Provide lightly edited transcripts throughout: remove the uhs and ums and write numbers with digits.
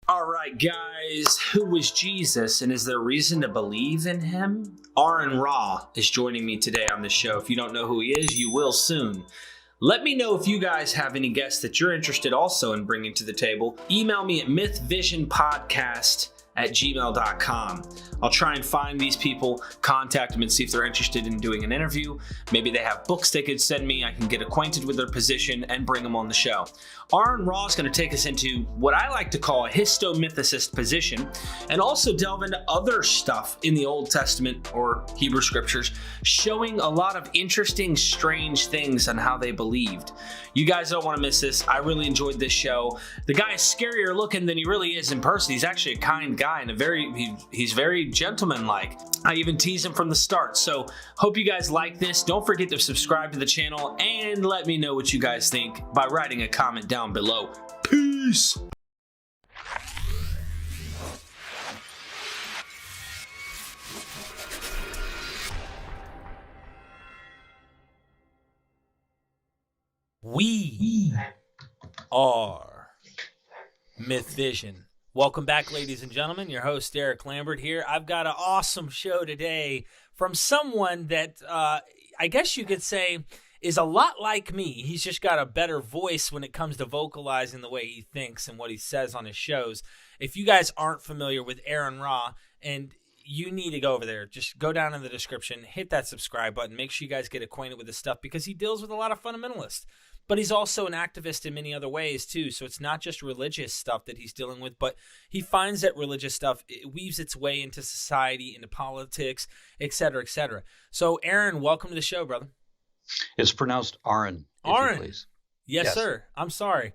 All right, guys, who was Jesus and is there reason to believe in him? Aron Ra is joining me today on the show. If you don't know who he is, you will soon. Let me know if you guys have any guests that you're interested also in bringing to the table. Email me at mythvisionpodcast@gmail.com. I'll try and find these people, contact them, and see if they're interested in doing an interview. Maybe they have books they could send me. I can get acquainted with their position and bring them on the show. Aron Ra is going to take us into what I like to call a histo-mythicist position and also delve into other stuff in the Old Testament or Hebrew scriptures, showing a lot of interesting, strange things on how they believed. You guys don't want to miss this. I really enjoyed this show. The guy is scarier looking than he really is in person. He's actually a kind guy and he's very gentlemanlike. I even tease him from the start. So hope you guys like this. Don't forget to subscribe to the channel and let me know what you guys think by writing a comment down below. Peace. We are Myth Vision. Welcome back, ladies and gentlemen. Your host, Eric Lambert here. I've got an awesome show today from someone that I guess you could say is a lot like me. He's just got a better voice when it comes to vocalizing the way he thinks and what he says on his shows. If you guys aren't familiar with Aron Ra, and you need to go over there, just go down in the description, hit that subscribe button, make sure you guys get acquainted with his stuff because he deals with a lot of fundamentalists. But he's also an activist in many other ways, too. So it's not just religious stuff that he's dealing with, but he finds that religious stuff, it weaves its way into society, into politics, et cetera, et cetera. So, Aron, welcome to the show, brother. It's pronounced Aron, Aron. Please. Yes, sir. I'm sorry.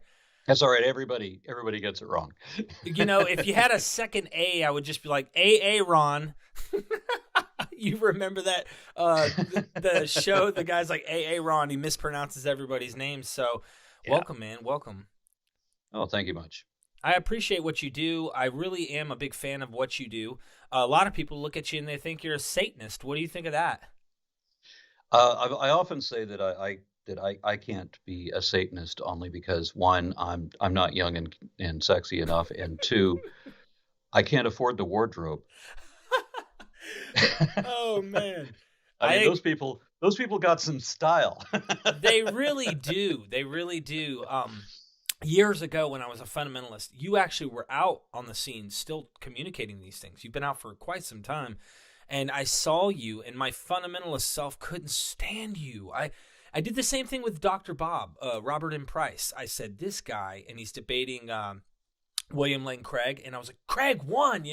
That's all right. Everybody gets it wrong. You know, if you had a second A, I would just be like, Ron. You remember that the show? The guy's like Ron. He mispronounces everybody's names. So, Welcome, man. Welcome. Oh, thank you much. I appreciate what you do. I really am a big fan of what you do. A lot of people look at you and they think you're a Satanist. What do you think of that? I often say that I can't be a Satanist only because one, I'm not young and sexy enough, and two, I can't afford the wardrobe. Oh man. I mean, those people got some style. They really do. They really do. Years ago when I was a fundamentalist, you actually were out on the scene still communicating these things. You've been out for quite some time. And I saw you, and my fundamentalist self couldn't stand you. I did the same thing with Dr. Bob, Robert M. Price. I said, this guy, and he's debating William Lane Craig, and I was like, Craig won,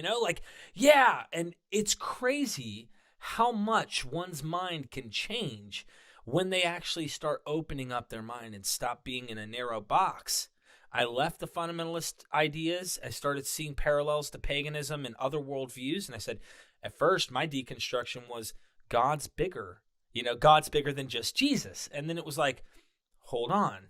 yeah. And it's crazy how much one's mind can change when they actually start opening up their mind and stop being in a narrow box. I left the fundamentalist ideas. I started seeing parallels to paganism and other worldviews, and I said, at first, my deconstruction was God's bigger. God's bigger than just Jesus. And then it was like, hold on.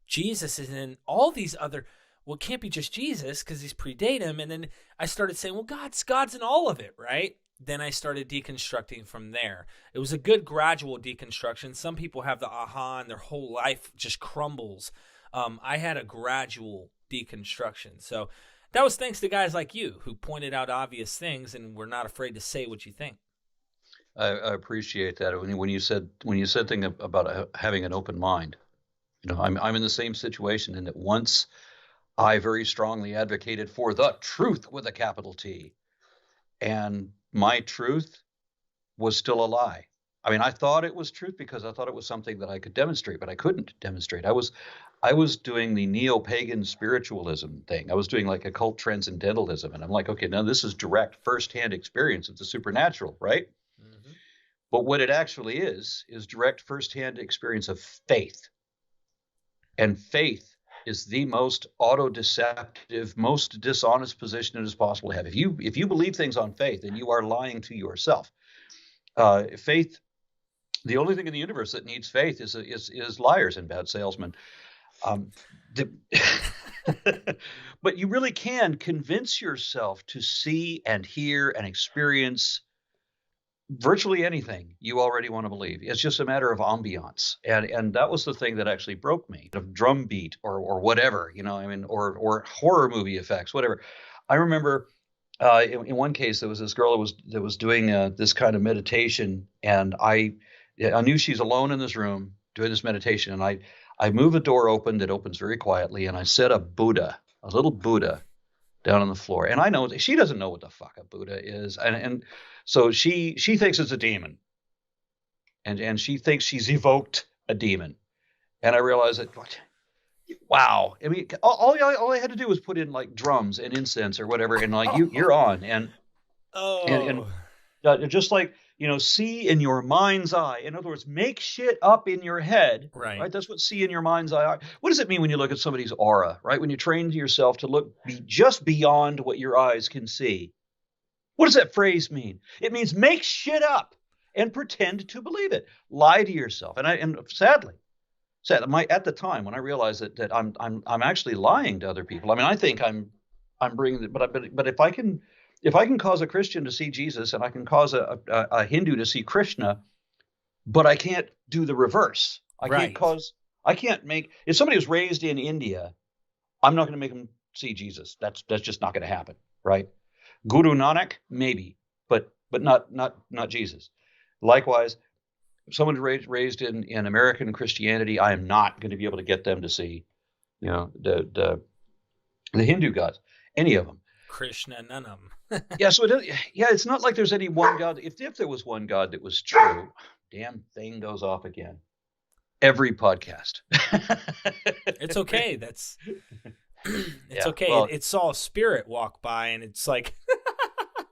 Jesus is in all these other, well, it can't be just Jesus because he's predate him. And then I started saying, well, God's in all of it, right? Then I started deconstructing from there. It was a good gradual deconstruction. Some people have the aha and their whole life just crumbles. I had a gradual deconstruction. So that was thanks to guys like you who pointed out obvious things and were not afraid to say what you think. I appreciate that. When you said thing about having an open mind, I'm in the same situation in that once I very strongly advocated for the truth with a capital T, and my truth was still a lie. I mean, I thought it was truth because I thought it was something that I could demonstrate, but I couldn't demonstrate. I was doing the neo-pagan spiritualism thing. I was doing like occult transcendentalism. And I'm like, okay, now this is direct firsthand experience of the supernatural, right? Mm-hmm. But what it actually is direct firsthand experience of faith. And faith is the most auto-deceptive, most dishonest position it is possible to have. If you believe things on faith, then you are lying to yourself. Faith, the only thing in the universe that needs faith is liars and bad salesmen. But you really can convince yourself to see and hear and experience virtually anything you already want to believe. It's just a matter of ambiance. And that was the thing that actually broke me. Of drum beat or whatever, or horror movie effects, whatever. I remember in one case there was this girl that was doing this kind of meditation, and I knew she's alone in this room doing this meditation, and I move a door open that opens very quietly, and I set a little Buddha, down on the floor, and I know she doesn't know what the fuck a Buddha is, and so she thinks it's a demon, and she thinks she's evoked a demon, and I realize that. Wow. I mean, all I had to do was put in like drums and incense or whatever, and like you're on, and Oh, just like see in your mind's eye. In other words, make shit up in your head, right. right? That's what see in your mind's eye are. What does it mean when you look at somebody's aura, right? When you train yourself to look just beyond what your eyes can see. What does that phrase mean? It means make shit up and pretend to believe it. Lie to yourself, and sadly. So at the time when I realized that I'm actually lying to other people. I mean, I think I'm bringing it, but if I can cause a Christian to see Jesus, and I can cause a Hindu to see Krishna, but I can't do the reverse. Right. I can't make, if somebody was raised in India, I'm not going to make them see Jesus. That's just not going to happen, right? Guru Nanak, maybe, but not Jesus. Likewise, if someone's raised in American Christianity, I am not going to be able to get them to see, the Hindu gods, any of them. Krishna, none of them. Yeah, so it's not like there's any one God. If there was one God that was true, damn thing goes off again. Every podcast. It's okay. It's Yeah, okay. well, It saw a spirit walk by, and it's like,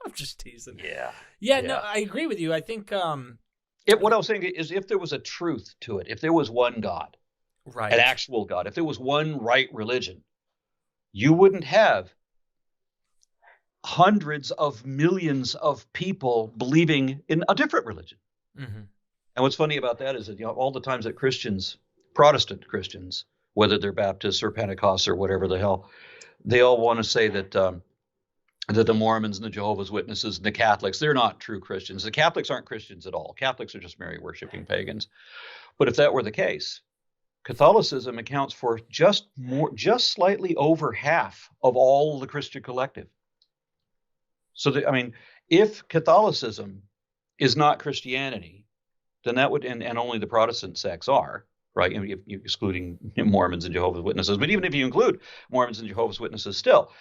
I'm just teasing. yeah. Yeah, no, I agree with you. I think, What I was saying is, if there was a truth to it, if there was one God, right. an actual God, if there was one right religion, you wouldn't have hundreds of millions of people believing in a different religion. Mm-hmm. And what's funny about that is that all the times that Protestant Christians, whether they're Baptists or Pentecostals or whatever the hell, they all want to say that that the Mormons and the Jehovah's Witnesses and the Catholics, they're not true Christians. The Catholics aren't Christians at all. Catholics are just Mary worshiping pagans. But if that were the case, Catholicism accounts for just slightly over half of all the Christian collective. So, if Catholicism is not Christianity, then that would, and only the Protestant sects are, right? Excluding Mormons and Jehovah's Witnesses. But even if you include Mormons and Jehovah's Witnesses still,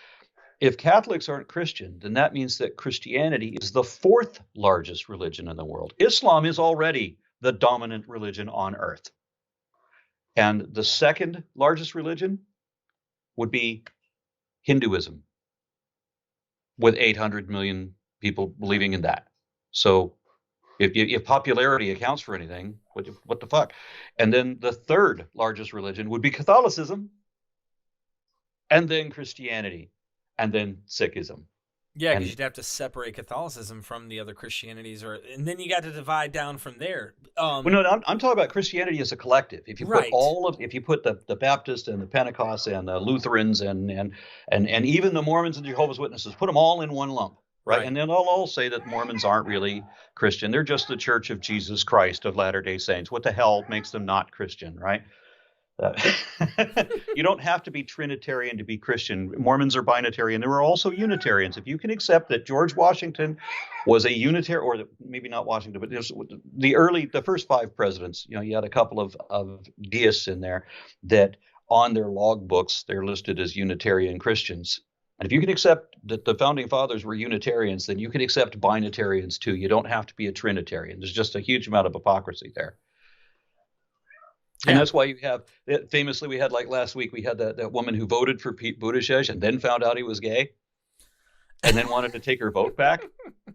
if Catholics aren't Christian, then that means that Christianity is the fourth largest religion in the world. Islam is already the dominant religion on earth. And the second largest religion would be Hinduism, with 800 million people believing in that. So if popularity accounts for anything, what the fuck? And then the third largest religion would be Catholicism, and then Christianity, and then Sikhism. Yeah, because you'd have to separate Catholicism from the other Christianities, and then you got to divide down from there. Well, no, I'm talking about Christianity as a collective. If you put if you put the Baptists and the Pentecosts and the Lutherans and even the Mormons and Jehovah's Witnesses, put them all in one lump, right? And then they'll all say that Mormons aren't really Christian. They're just the Church of Jesus Christ of Latter-day Saints. What the hell makes them not Christian, right? You don't have to be Trinitarian to be Christian. Mormons are binitarian. There are also Unitarians. If you can accept that George Washington was a Unitarian, or maybe not Washington, but the first five presidents, you had a couple of deists in there that on their logbooks, they're listed as Unitarian Christians. And if you can accept that the founding fathers were Unitarians, then you can accept binitarians too. You don't have to be a Trinitarian. There's just a huge amount of hypocrisy there. And that's why you have, famously, we had, like last week, we had that woman who voted for Pete Buttigieg and then found out he was gay and then wanted to take her vote back,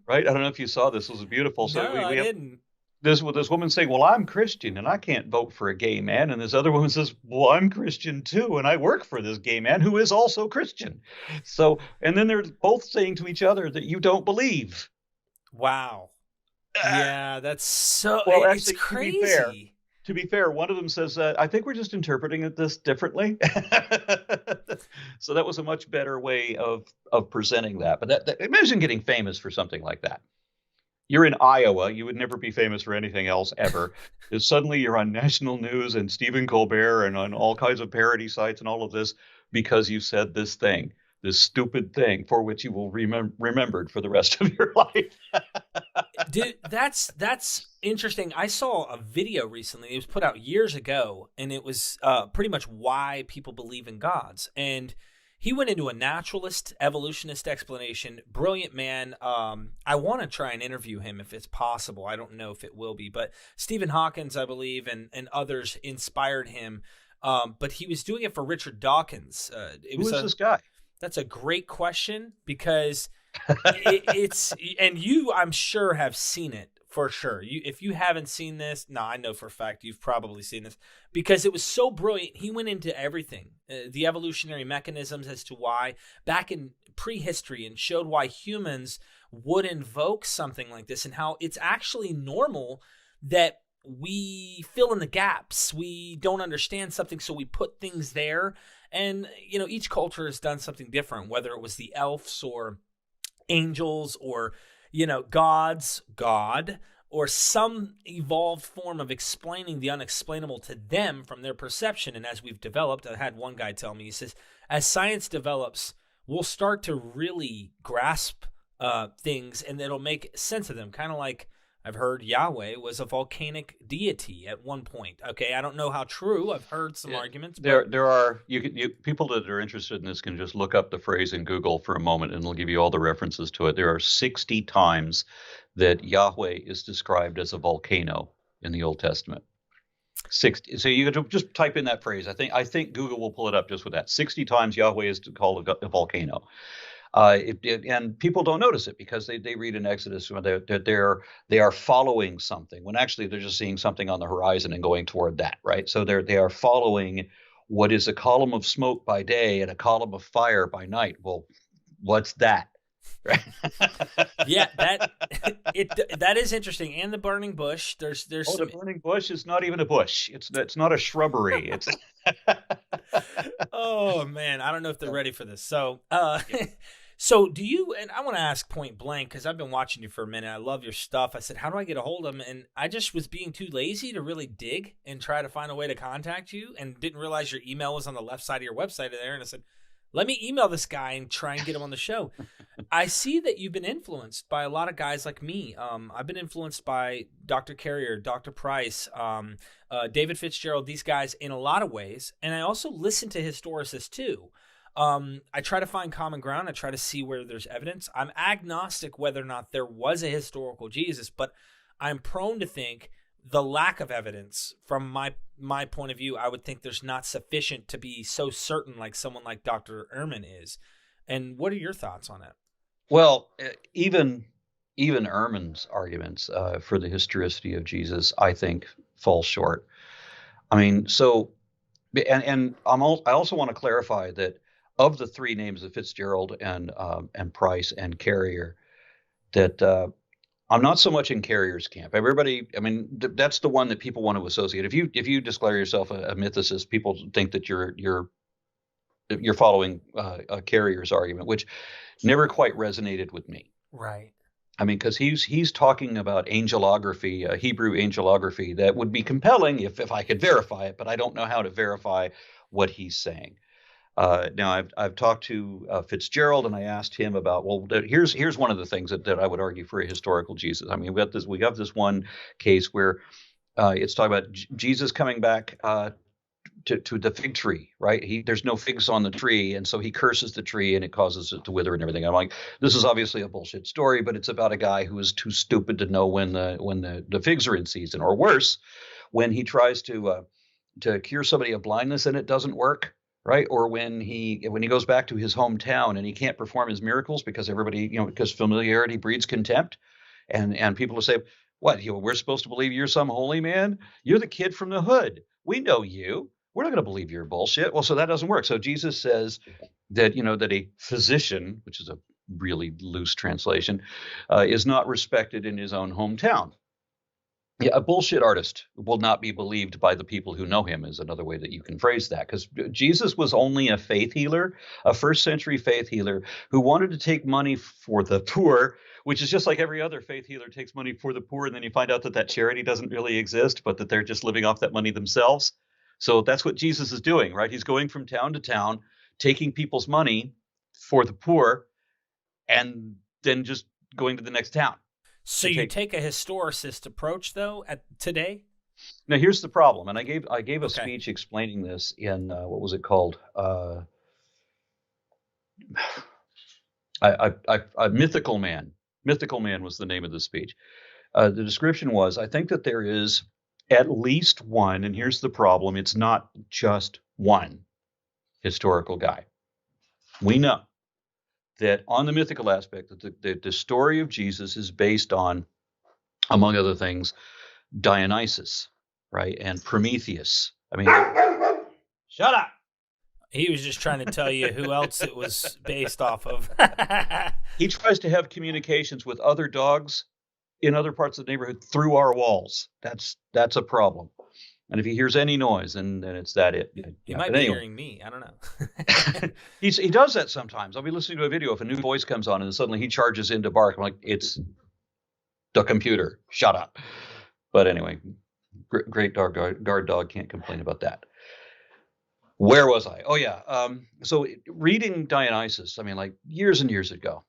right? I don't know if you saw this. It was beautiful. So I didn't. This woman saying, well, I'm Christian and I can't vote for a gay man. And this other woman says, well, I'm Christian too, and I work for this gay man who is also Christian. So, and then they're both saying to each other that you don't believe. Wow. Yeah, that's so, well, it's actually, crazy. To be fair, one of them says, I think we're just interpreting this differently. So that was a much better way of presenting that. But imagine getting famous for something like that. You're in Iowa. You would never be famous for anything else ever. Suddenly you're on national news and Stephen Colbert and on all kinds of parody sites and all of this because you said this thing this stupid thing for which you will remembered for the rest of your life. Dude, that's interesting. I saw a video recently. It was put out years ago, and it was pretty much why people believe in gods. And he went into a naturalist, evolutionist explanation. Brilliant man. I want to try and interview him if it's possible. I don't know if it will be, but Stephen Hawkins, I believe, and others inspired him. But he was doing it for Richard Dawkins. Who is this guy? That's a great question, because it's, and you, I'm sure, have seen it for sure. If you haven't seen this, no, I know for a fact you've probably seen this, because it was so brilliant. He went into everything, the evolutionary mechanisms as to why back in prehistory, and showed why humans would invoke something like this, and how it's actually normal that we fill in the gaps. We don't understand something, so we put things there. And, each culture has done something different, whether it was the elves or angels or, God, or some evolved form of explaining the unexplainable to them from their perception. And as we've developed, I had one guy tell me, he says, as science develops, we'll start to really grasp things, and it'll make sense of them. Kind of like I've heard Yahweh was a volcanic deity at one point. Okay, I don't know how true. I've heard some arguments. But there are people that are interested in this can just look up the phrase in Google for a moment, and it'll give you all the references to it. There are 60 times that Yahweh is described as a volcano in the Old Testament. 60. So you could just type in that phrase. I think Google will pull it up just with that. 60 times Yahweh is called a volcano. And people don't notice it because they read in Exodus that they are following something, when actually they're just seeing something on the horizon and going toward that, right? So they are following what is a column of smoke by day and a column of fire by night. Well, what's that? Right? Yeah, that is interesting. And the burning bush. There's the burning bush is not even a bush. It's not a shrubbery. It's oh man, I don't know if they're ready for this. So so do you, and I want to ask point blank, because I've been watching you for a minute. I love your stuff. I said, how do I get a hold of him? And I just was being too lazy to really dig and try to find a way to contact you, and didn't realize your email was on the left side of your website there. And I said, let me email this guy and try and get him on the show. I see that you've been influenced by a lot of guys like me. I've been influenced by Dr. Carrier, Dr. Price, David Fitzgerald, these guys in a lot of ways. And I also listen to historicists too. I try to find common ground. I try to see where there's evidence. I'm agnostic whether or not there was a historical Jesus, but I'm prone to think the lack of evidence from my point of view, I would think there's not sufficient to be so certain like someone like Dr. Ehrman is. And what are your thoughts on it? Well, even Ehrman's arguments for the historicity of Jesus, I think, fall short. I mean, so, and I also want to clarify that of the three names of Fitzgerald and Price and Carrier, that I'm not so much in Carrier's camp. Everybody, I mean, that's the one that people want to associate. If you declare yourself a mythicist, people think that you're following a Carrier's argument, which never quite resonated with me. Right. I mean, because he's talking about angelography, Hebrew angelography, that would be compelling if I could verify it, but I don't know how to verify what he's saying. Now, I've talked to Fitzgerald, and I asked him about, well, here's one of the things that I would argue for a historical Jesus. I mean, we got this one case where it's talking about Jesus coming back to the fig tree, right? There's no figs on the tree, and so he curses the tree, and it causes it to wither and everything. I'm like, this is obviously a bullshit story, but it's about a guy who is too stupid to know when the figs are in season, or worse, when he tries to cure somebody of blindness and it doesn't work. Right. Or when he goes back to his hometown and he can't perform his miracles because everybody, because familiarity breeds contempt. And people will say, what, we're supposed to believe you're some holy man? You're the kid from the hood. We know you. We're not going to believe your bullshit. Well, so that doesn't work. So Jesus says that, that a physician, which is a really loose translation, is not respected in his own hometown. Yeah, a bullshit artist will not be believed by the people who know him, is another way that you can phrase that. Because Jesus was only a faith healer, a first century faith healer who wanted to take money for the poor, which is just like every other faith healer takes money for the poor. And then you find out that charity doesn't really exist, but that they're just living off that money themselves. So that's what Jesus is doing, right? He's going from town to town, taking people's money for the poor, and then just going to the next town. So you take a historicist approach, though, at today? Now, here's the problem, and I gave a speech explaining this in what was it called? Mythical Man. Mythical Man was the name of the speech. The description was, I think that there is at least one, and here's the problem, it's not just one historical guy. We know that on the mythical aspect, that the story of Jesus is based on, among other things, Dionysus, right, and Prometheus. I mean, shut up. He was just trying to tell you who else it was based off of. He tries to have communications with other dogs in other parts of the neighborhood through our walls. That's a problem. And if he hears any noise, then it's that it. He might be hearing me. I don't know. He does that sometimes. I'll be listening to a video if a new voice comes on and suddenly he charges in to bark. I'm like, it's the computer. Shut up. But anyway, great guard dog, can't complain about that. Where was I? Oh yeah. So reading Dionysus, I mean, like years and years ago,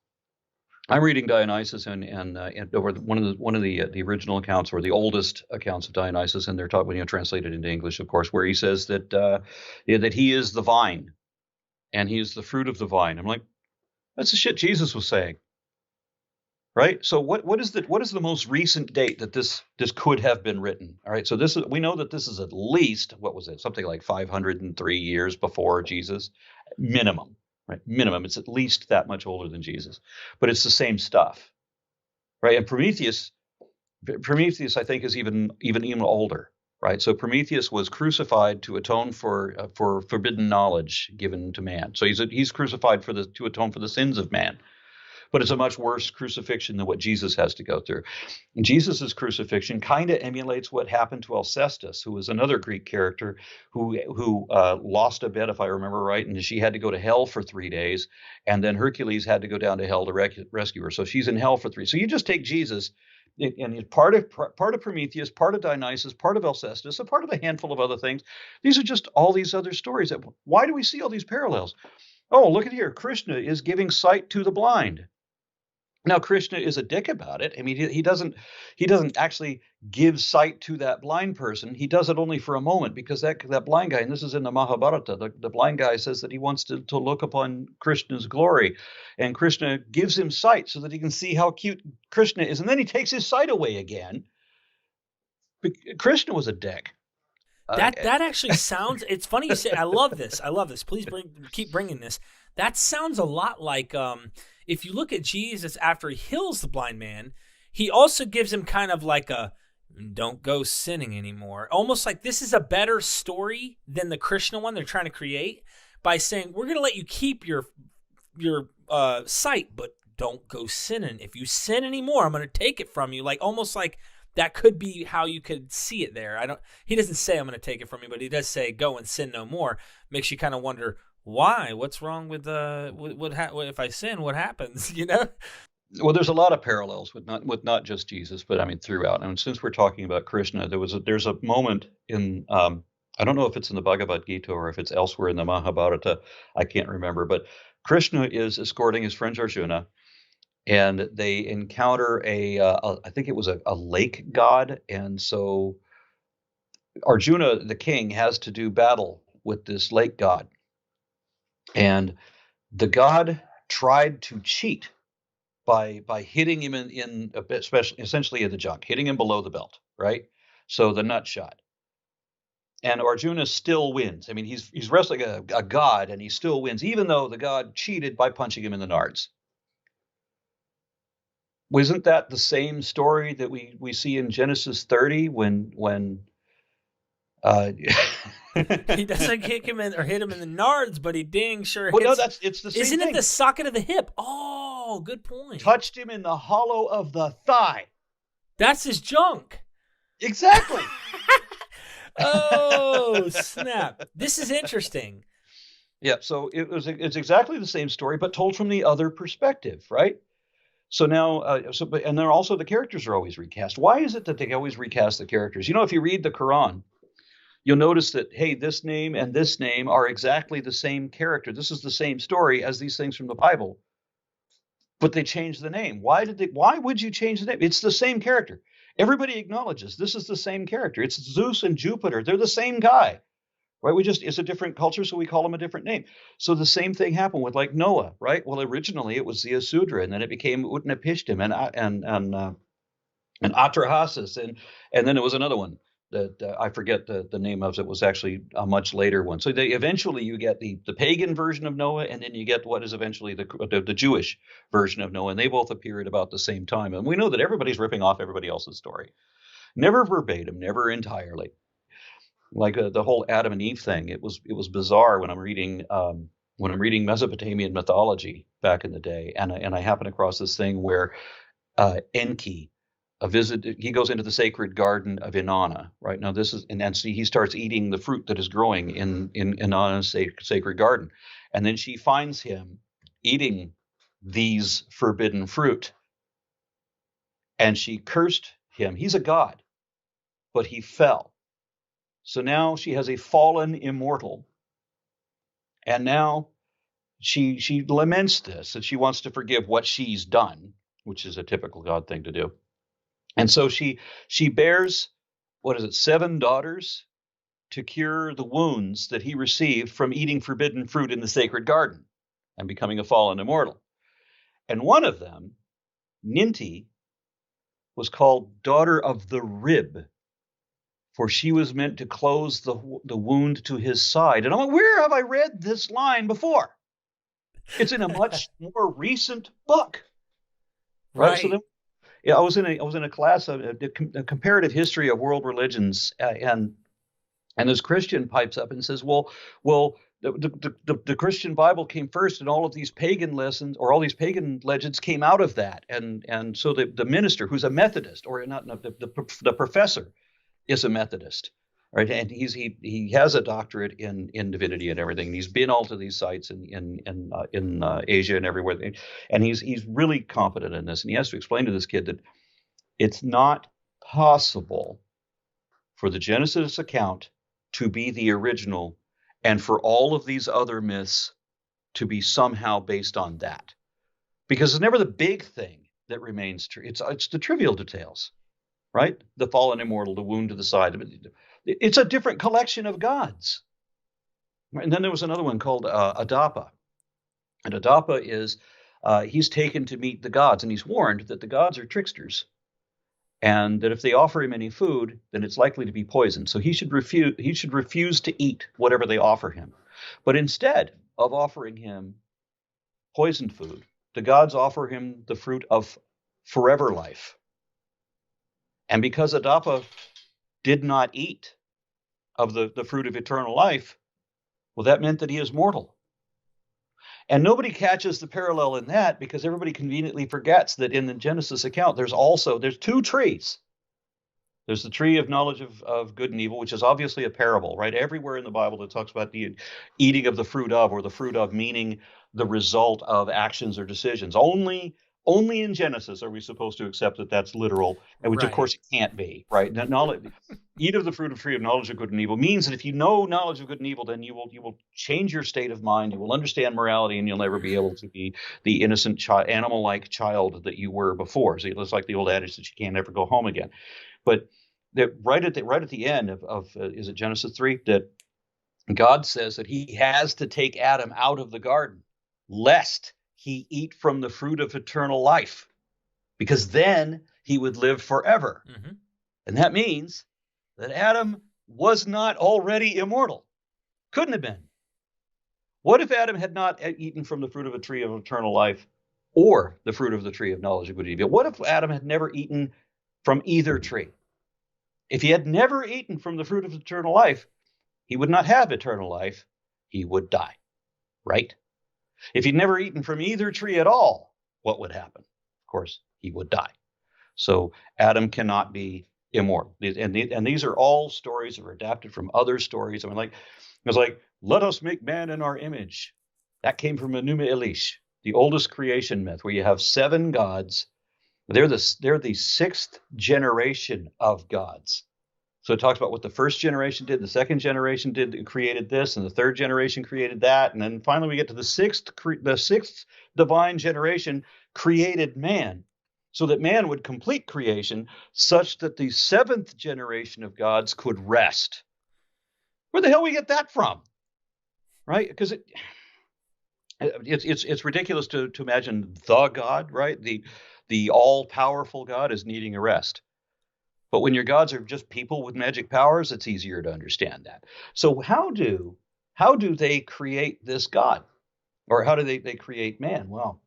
I'm reading Dionysus and over one of the original accounts, or the oldest accounts of Dionysus, and they're talking, translated into English, of course, where he says that that he is the vine, and he is the fruit of the vine. I'm like, that's the shit Jesus was saying, right? So what is the most recent date that this could have been written? All right, so we know that this is at least, what was it, something like 503 years before Jesus, minimum. Right, minimum. It's at least that much older than Jesus, but it's the same stuff, right? And Prometheus, I think, is even older, right? So Prometheus was crucified to atone for forbidden knowledge given to man. So he's crucified to atone for the sins of man. But it's a much worse crucifixion than what Jesus has to go through. And Jesus' crucifixion kind of emulates what happened to Alcestis, who was another Greek character who lost a bet, if I remember right, and she had to go to hell for 3 days, and then Hercules had to go down to hell to rescue her. So she's in hell for 3. So you just take Jesus, and he's part of Prometheus, part of Dionysus, part of Alcestis, a part of a handful of other things. These are just all these other stories. Why do we see all these parallels? Oh, look at here. Krishna is giving sight to the blind. Now, Krishna is a dick about it. I mean, he doesn't actually give sight to that blind person. He does it only for a moment, because that blind guy, and this is in the Mahabharata, the blind guy says that he wants to look upon Krishna's glory. And Krishna gives him sight so that he can see how cute Krishna is. And then he takes his sight away again. But Krishna was a dick. That actually sounds, it's funny you say, I love this. Please keep bringing this. That sounds a lot like, if you look at Jesus after he heals the blind man, he also gives him kind of like a don't go sinning anymore. Almost like this is a better story than the Krishna one they're trying to create, by saying we're going to let you keep your sight, but don't go sinning. If you sin anymore, I'm going to take it from you. Like almost like that could be how you could see it there. He doesn't say I'm going to take it from you, but he does say go and sin no more. Makes you kind of wonder, why? What's wrong with if I sin? What happens? Well, there's a lot of parallels with not just Jesus, but I mean throughout. And since we're talking about Krishna, there's a moment in I don't know if it's in the Bhagavad Gita or if it's elsewhere in the Mahabharata. I can't remember, but Krishna is escorting his friend Arjuna, and they encounter I think it was a lake god, and so Arjuna, the king, has to do battle with this lake god. And the god tried to cheat by hitting him in a bit, essentially in the junk, hitting him below the belt, right? So the nut shot. And Arjuna still wins. I mean, he's wrestling a god, and he still wins, even though the god cheated by punching him in the nards. Wasn't that the same story that we see in Genesis 30 when he doesn't kick him in or hit him in the nards, but he dang sure hits. Well, no, it's the same Isn't thing. It the socket of the hip? Oh, good point. Touched him in the hollow of the thigh. That's his junk. Exactly. Oh, snap. This is interesting. Yeah, so it's exactly the same story, but told from the other perspective, right? So now, and then also the characters are always recast. Why is it that they always recast the characters? If you read the Quran, you'll notice that, hey, this name and this name are exactly the same character. This is the same story as these things from the Bible, but they changed the name. Why would you change the name? It's the same character. Everybody acknowledges this is the same character. It's Zeus and Jupiter. They're the same guy, right? It's a different culture, so we call him a different name. So the same thing happened with like Noah, right? Well, originally it was Ziusudra, and then it became Utnapishtim and Atrahasis, and then it was another one that I forget the name of. It was actually a much later one. So eventually you get the pagan version of Noah, and then you get what is eventually the Jewish version of Noah, and they both appear at about the same time. And we know that everybody's ripping off everybody else's story, never verbatim, never entirely. Like the whole Adam and Eve thing, it was bizarre when I'm reading Mesopotamian mythology back in the day, and I happen across this thing where Enki he goes into the sacred garden of Inanna, right? Now this is, and then he starts eating the fruit that is growing in Inanna's sacred garden. And then she finds him eating these forbidden fruit. And she cursed him. He's a god, but he fell. So now she has a fallen immortal. And now she laments this, and she wants to forgive what she's done, which is a typical god thing to do. And so she bears, 7 daughters to cure the wounds that he received from eating forbidden fruit in the sacred garden and becoming a fallen immortal. And one of them, Ninti, was called daughter of the rib, for she was meant to close the wound to his side. And I'm like, where have I read this line before? It's in a much more recent book. Right. So then, yeah, I was in a class of a comparative history of world religions, and this Christian pipes up and says, well, the Christian Bible came first, and all of these pagan lessons or all these pagan legends came out of that, and so the minister, who's a Methodist, or not the professor, is a Methodist, right? And he has a doctorate in divinity and everything. And he's been all to these sites in Asia and everywhere, and he's really competent in this. And he has to explain to this kid that it's not possible for the Genesis account to be the original, and for all of these other myths to be somehow based on that, because it's never the big thing that remains true. It's the trivial details. Right? The fallen immortal, the wound to the side. It's a different collection of gods. And then there was another one called Adapa. And Adapa is, he's taken to meet the gods, and he's warned that the gods are tricksters, and that if they offer him any food, then it's likely to be poisoned. So he should refuse to eat whatever they offer him. But instead of offering him poisoned food, the gods offer him the fruit of forever life. And because Adapa did not eat of the fruit of eternal life, well, that meant that he is mortal. And nobody catches the parallel in that, because everybody conveniently forgets that in the Genesis account, there's 2 trees. There's the tree of knowledge of good and evil, which is obviously a parable, right? Everywhere in the Bible that talks about the eating of the fruit of, or the fruit of meaning the result of actions or decisions. Only in Genesis are we supposed to accept that that's literal, and which, right, of course it can't be, right? Eat of the fruit of tree of knowledge of good and evil means that if you know knowledge of good and evil, then you will change your state of mind, you will understand morality, and you'll never be able to be the innocent animal-like child that you were before. So it's like the old adage that you can't ever go home again. But right at the end of is it Genesis 3, that God says that he has to take Adam out of the garden, lest he eat from the fruit of eternal life, because then he would live forever. Mm-hmm. And that means that Adam was not already immortal. Couldn't have been. What if Adam had not eaten from the fruit of a tree of eternal life, or the fruit of the tree of knowledge of good and evil? What if Adam had never eaten from either tree? If he had never eaten from the fruit of eternal life, he would not have eternal life. He would die, right? If he'd never eaten from either tree at all, what would happen? Of course, he would die. So Adam cannot be immortal. And these are all stories that are adapted from other stories. It's like, let us make man in our image. That came from Enuma Elish, the oldest creation myth, where you have 7 gods. They're the 6th generation of gods. So it talks about what the first generation did, the second generation did, created this, and the third generation created that, and then finally we get to the sixth divine generation created man, so that man would complete creation, such that the seventh generation of gods could rest. Where the hell we get that from, right? Because it's ridiculous to imagine the God, right? The all powerful God is needing a rest. But when your gods are just people with magic powers, it's easier to understand that. So how do they create this God? Or how do they create man? Well,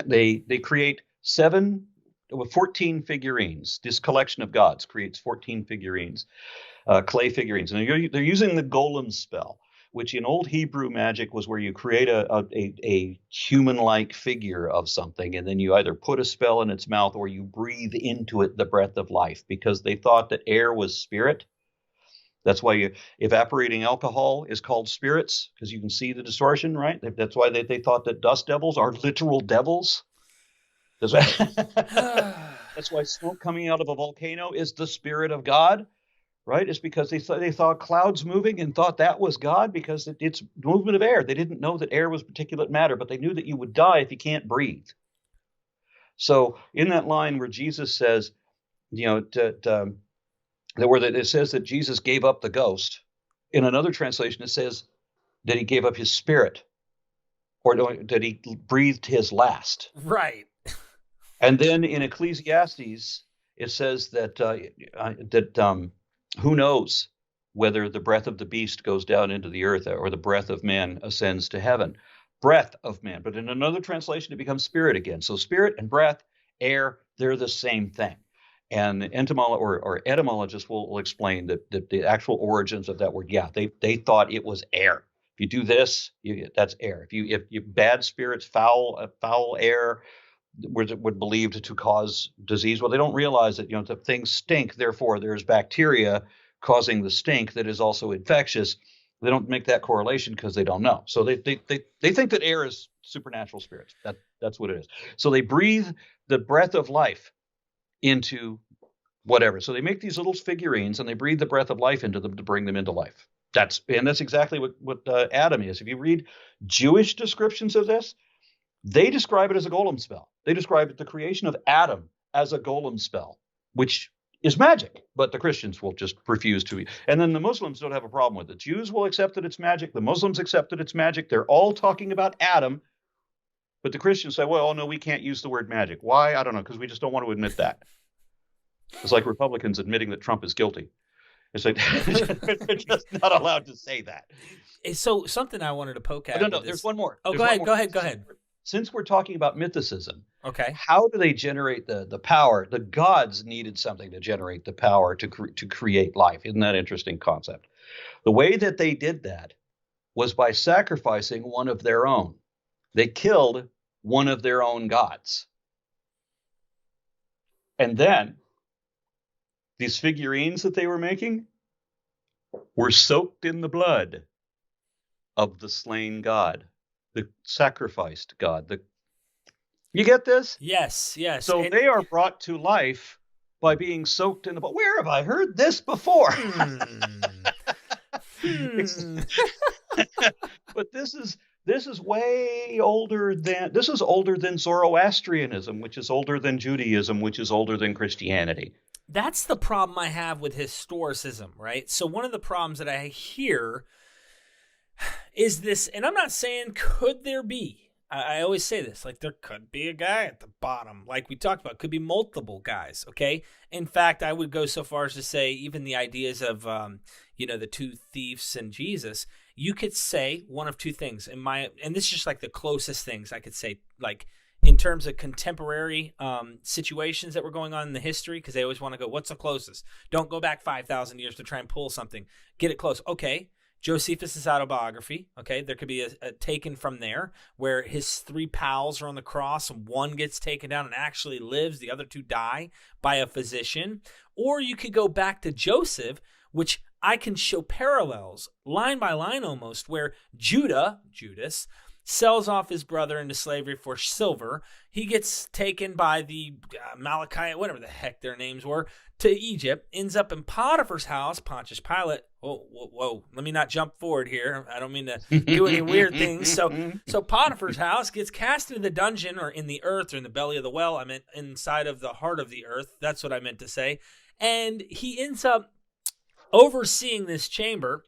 they create 14 figurines. This collection of gods creates 14 figurines, clay figurines. And they're using the golem spell, which in old Hebrew magic was where you create a human-like figure of something, and then you either put a spell in its mouth or you breathe into it the breath of life, because they thought that air was spirit. That's why evaporating alcohol is called spirits, because you can see the distortion, right? That's why they thought that dust devils are literal devils. That's why smoke coming out of a volcano is the spirit of God. Right? It's because they saw clouds moving and thought that was God, because it's movement of air. They didn't know that air was particulate matter, but they knew that you would die if you can't breathe. So in that line where Jesus says, it says that Jesus gave up the ghost. In another translation, it says that he gave up his spirit, or that he breathed his last. Right. And then in Ecclesiastes, it says that who knows whether the breath of the beast goes down into the earth or the breath of man ascends to heaven. Breath of man. But in another translation, it becomes spirit again. So spirit and breath, air, they're the same thing. And etymologists will explain that the actual origins of that word, they thought it was air. If you do this, that's air. If you bad spirits, foul air, would believed to cause disease. Well, they don't realize that that things stink. Therefore, there's bacteria causing the stink that is also infectious. They don't make that correlation because they don't know. So they think that air is supernatural spirits. That's what it is. So they breathe the breath of life into whatever. So they make these little figurines and they breathe the breath of life into them to bring them into life. That's exactly what Adam is. If you read Jewish descriptions of this, they describe it as a golem spell. They describe the creation of Adam as a golem spell, which is magic, but the Christians will just refuse to. And then the Muslims don't have a problem with it. Jews will accept that it's magic. The Muslims accept that it's magic. They're all talking about Adam, but the Christians say, well, no, we can't use the word magic. Why? I don't know, because we just don't want to admit that. It's like Republicans admitting that Trump is guilty. It's like they're just not allowed to say that. So something I wanted to poke at. No, there's one more. Oh, go ahead. Since we're talking about mythicism, okay, how do they generate the power? The gods needed something to generate the power to create life. Isn't that an interesting concept? The way that they did that was by sacrificing one of their own. They killed one of their own gods. And then these figurines that they were making were soaked in the blood of the slain god, the sacrificed god. You get this? Yes. So they are brought to life by being soaked in the blood. Where have I heard this before? But this is way older than Zoroastrianism, which is older than Judaism, which is older than Christianity. That's the problem I have with historicism, right? So one of the problems that I hear is this, and I'm not saying could there be. I always say this, like there could be a guy at the bottom, like we talked about, could be multiple guys, okay? In fact, I would go so far as to say even the ideas of, the two thieves and Jesus, you could say one of two things. And this is just like the closest things I could say, like in terms of contemporary situations that were going on in the history, because they always want to go, what's the closest? Don't go back 5,000 years to try and pull something. Get it close. Okay. Josephus' autobiography, okay? There could be a taken from there where his three pals are on the cross and one gets taken down and actually lives, the other two die by a physician. Or you could go back to Joseph, which I can show parallels, line by line almost, where Judas, sells off his brother into slavery for silver. He gets taken by the Malachi, whatever the heck their names were, to Egypt, ends up in Potiphar's house, Pontius Pilate. Whoa, let me not jump forward here. I don't mean to do any weird things. So Potiphar's house gets cast into the dungeon, or in the earth, or in the belly of the well. I meant inside of the heart of the earth. That's what I meant to say. And he ends up overseeing this chamber,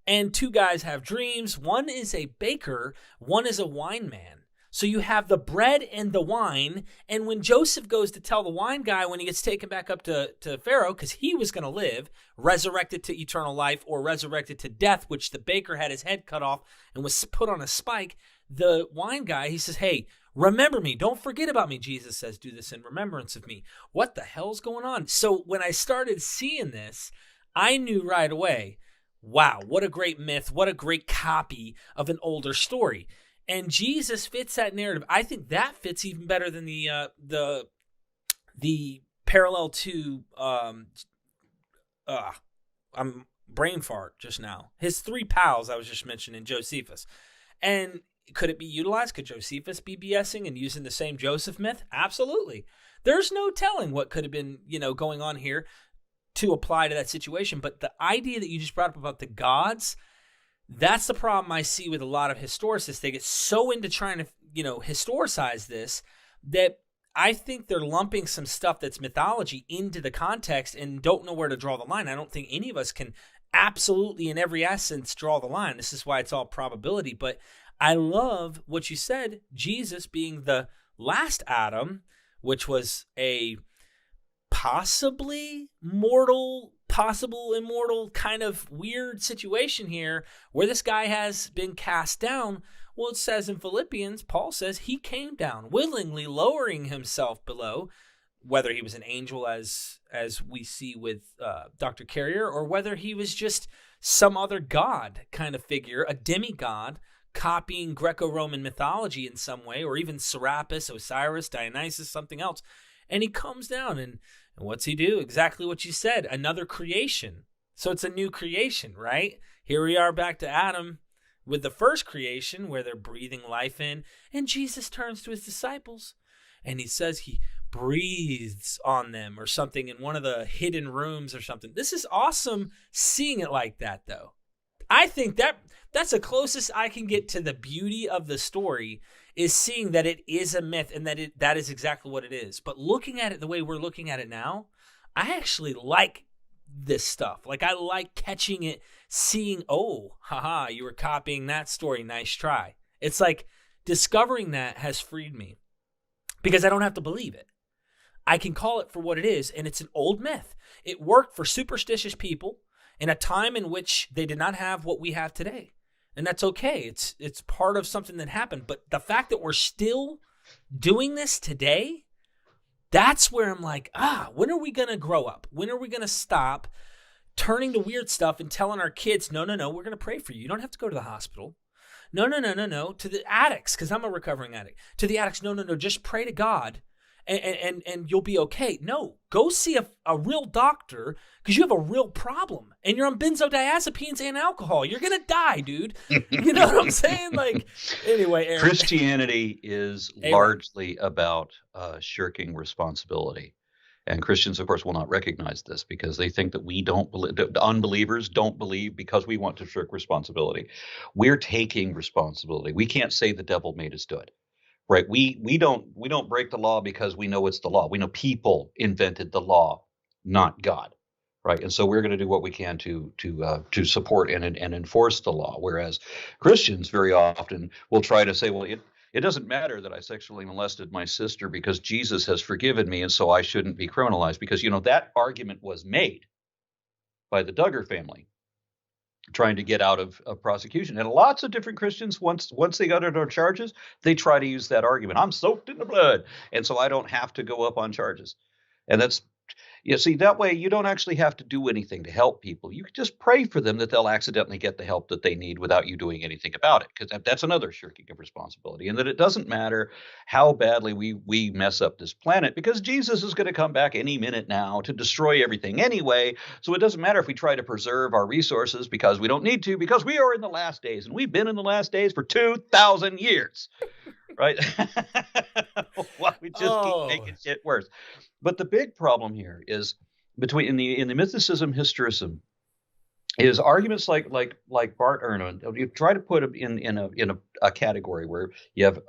and two guys have dreams. One is a baker, one is a wine man. So you have the bread and the wine, and when Joseph goes to tell the wine guy when he gets taken back up to Pharaoh, because he was going to live, resurrected to eternal life or resurrected to death, which the baker had his head cut off and was put on a spike, the wine guy, he says, hey, remember me. Don't forget about me. Jesus says, do this in remembrance of me. What the hell's going on? So when I started seeing this, I knew right away, wow, what a great myth, what a great copy of an older story. And Jesus fits that narrative. I think that fits even better than the parallel to I'm brain fart just now. His three pals I was just mentioning, Josephus. And could it be utilized? Could Josephus be BSing and using the same Joseph myth? Absolutely. There's no telling what could have been, going on here to apply to that situation. But the idea that you just brought up about the gods, that's the problem I see with a lot of historicists. They get so into trying to, historicize this that I think they're lumping some stuff that's mythology into the context and don't know where to draw the line. I don't think any of us can absolutely in every essence draw the line. This is why it's all probability. But I love what you said, Jesus being the last Adam, which was a possibly mortal, possible immortal kind of weird situation here where this guy has been cast down. Well, it says in Philippians, Paul says he came down willingly, lowering himself below, whether he was an angel as we see with Dr. Carrier, or whether he was just some other god kind of figure, a demigod copying Greco-Roman mythology in some way, or even Serapis, Osiris, Dionysus, something else. And he comes down, and what's he do? Exactly what you said, another creation. So it's a new creation, right? Here we are back to Adam with the first creation where they're breathing life in, and Jesus turns to his disciples, and he says he breathes on them or something in one of the hidden rooms or something. This is awesome seeing it like that, though. I think that's the closest I can get to the beauty of the story, is seeing that it is a myth and that is exactly what it is. But looking at it the way we're looking at it now, I actually like this stuff. Like, I like catching it, seeing, oh, haha, you were copying that story. Nice try. It's like discovering that has freed me because I don't have to believe it. I can call it for what it is, and it's an old myth. It worked for superstitious people in a time in which they did not have what we have today. And that's okay. It's part of something that happened. But the fact that we're still doing this today, that's where I'm like, when are we going to grow up? When are we going to stop turning to weird stuff and telling our kids, no, we're going to pray for you. You don't have to go to the hospital. No. To the addicts, because I'm a recovering addict. To the addicts, no. Just pray to God and you'll be okay. No, go see a real doctor because you have a real problem and you're on benzodiazepines and alcohol. You're going to die, dude. You know what I'm saying? Like, anyway, Aaron. Christianity is largely about shirking responsibility. And Christians, of course, will not recognize this because they think that we don't believe, the unbelievers don't believe because we want to shirk responsibility. We're taking responsibility. We can't say the devil made us do it. Right. We don't break the law because we know it's the law. We know people invented the law, not God. Right. And so we're going to do what we can to support and enforce the law. Whereas Christians very often will try to say, well, it doesn't matter that I sexually molested my sister because Jesus has forgiven me. And so I shouldn't be criminalized because, that argument was made by the Duggar family trying to get out of prosecution. And lots of different Christians, once they got under charges, they try to use that argument. I'm soaked in the blood, and so I don't have to go up on charges. And that's You see, that way you don't actually have to do anything to help people. You can just pray for them that they'll accidentally get the help that they need without you doing anything about it, because that's another shirking of responsibility. And that it doesn't matter how badly we mess up this planet, because Jesus is going to come back any minute now to destroy everything anyway. So it doesn't matter if we try to preserve our resources, because we don't need to, because we are in the last days, and we've been in the last days for 2,000 years. Right? Well, we just keep making shit worse. But the big problem here is in the mythicism historicism is arguments like Bart Ehrman. You try to put them in a category where you have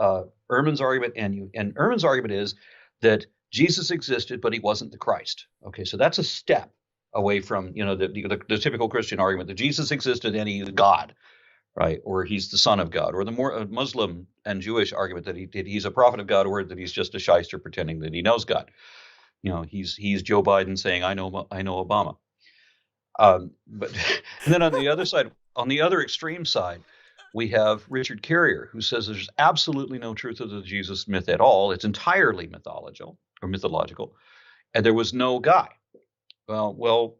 Ehrman's argument, and Ehrman's argument is that Jesus existed, but he wasn't the Christ. Okay, so that's a step away from the typical Christian argument that Jesus existed and he's God. Right, or he's the son of God, or the more Muslim and Jewish argument that he's a prophet of God, or that he's just a shyster pretending that he knows God. He's Joe Biden saying, "I know Obama." But and then on the other side, on the other extreme side, we have Richard Carrier, who says there's absolutely no truth to the Jesus myth at all. It's entirely mythological, and there was no guy. Well,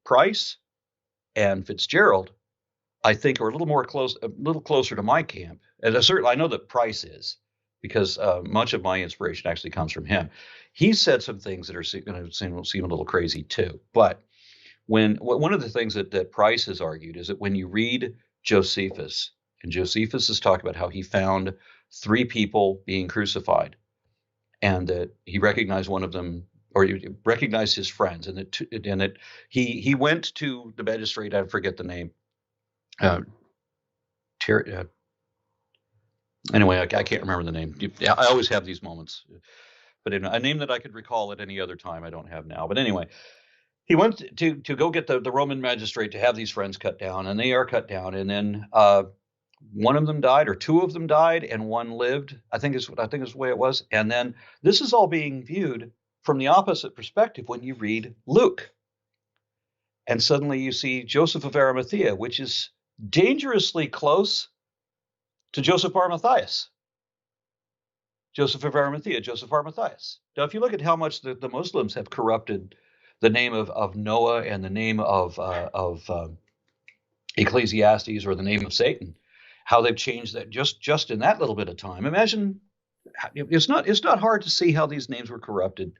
Price and Fitzgerald, I think, are a little closer to my camp. And I know that Price is, because much of my inspiration actually comes from him. He said some things that are going to seem a little crazy too. But one of the things that Price has argued is that when you read Josephus, and Josephus is talking about how he found 3 people being crucified, and that he recognized one of them, or he recognized his friends, and that he went to the magistrate. I forget the name. Anyway, I can't remember the name. I always have these moments, but a name that I could recall at any other time, I don't have now. But anyway, he went to go get the Roman magistrate to have these friends cut down, and they are cut down, and then one of them died, or 2 of them died, and one lived. I think is the way it was. And then this is all being viewed from the opposite perspective when you read Luke, and suddenly you see Joseph of Arimathea, which is dangerously close to Joseph Bar Matthias. Joseph of Arimathea, Joseph Bar Matthias. Now, if you look at how much the Muslims have corrupted the name of Noah and the name of Ecclesiastes, or the name of Satan, how they've changed that just in that little bit of time. Imagine, it's not hard to see how these names were corrupted,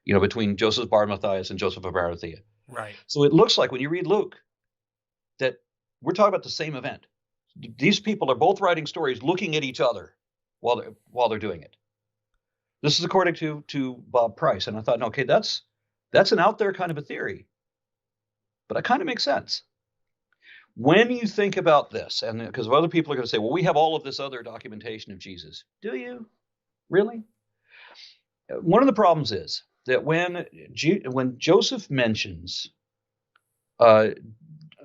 between Joseph Bar Matthias and Joseph of Arimathea. Right. So it looks like when you read Luke that we're talking about the same event. These people are both writing stories looking at each other while they're doing it. This is according to Bob Price. And I thought, okay, that's an out there kind of a theory, but it kind of makes sense. When you think about this, and because other people are going to say, well, we have all of this other documentation of Jesus. Do you? Really? One of the problems is that when Joseph mentions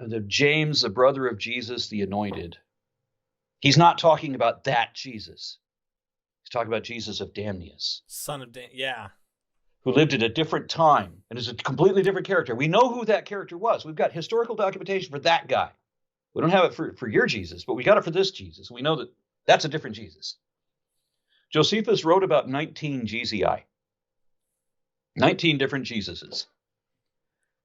the James, the brother of Jesus, the anointed, he's not talking about that Jesus. He's talking about Jesus of Damnius, son of yeah, who lived at a different time and is a completely different character. We know who that character was. We've got historical documentation for that guy. We don't have it for your Jesus, but we got it for this Jesus. We know that that's a different Jesus. Josephus wrote about 19 Jesii, 19 different Jesuses.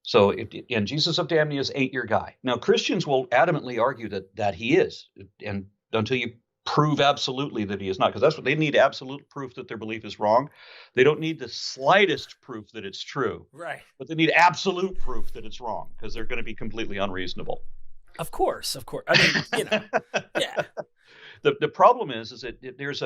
So, and Jesus of Damnius, 8-year guy. Now, Christians will adamantly argue that he is, and until you prove absolutely that he is not, because that's what they need, absolute proof that their belief is wrong. They don't need the slightest proof that it's true. Right. But they need absolute proof that it's wrong, because they're going to be completely unreasonable. Of course. I mean, yeah. The problem is that there's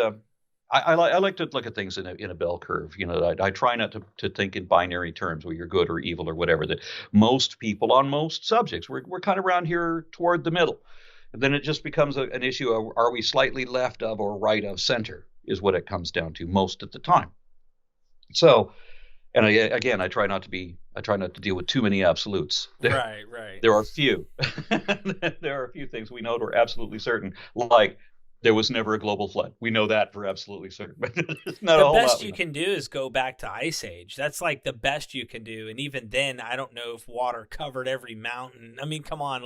I like to look at things in a bell curve. I try not to think in binary terms where you're good or evil or whatever. That most people on most subjects, we're kind of around here toward the middle. And then it just becomes an issue of, are we slightly left of or right of center, is what it comes down to most of the time. So, and I try not to deal with too many absolutes. Right. There are few. There are a few things we know that are absolutely certain, like there was never a global flood. We know that for absolutely certain. But it's not the best you can do is go back to Ice Age. That's like the best you can do. And even then, I don't know if water covered every mountain. I mean, come on,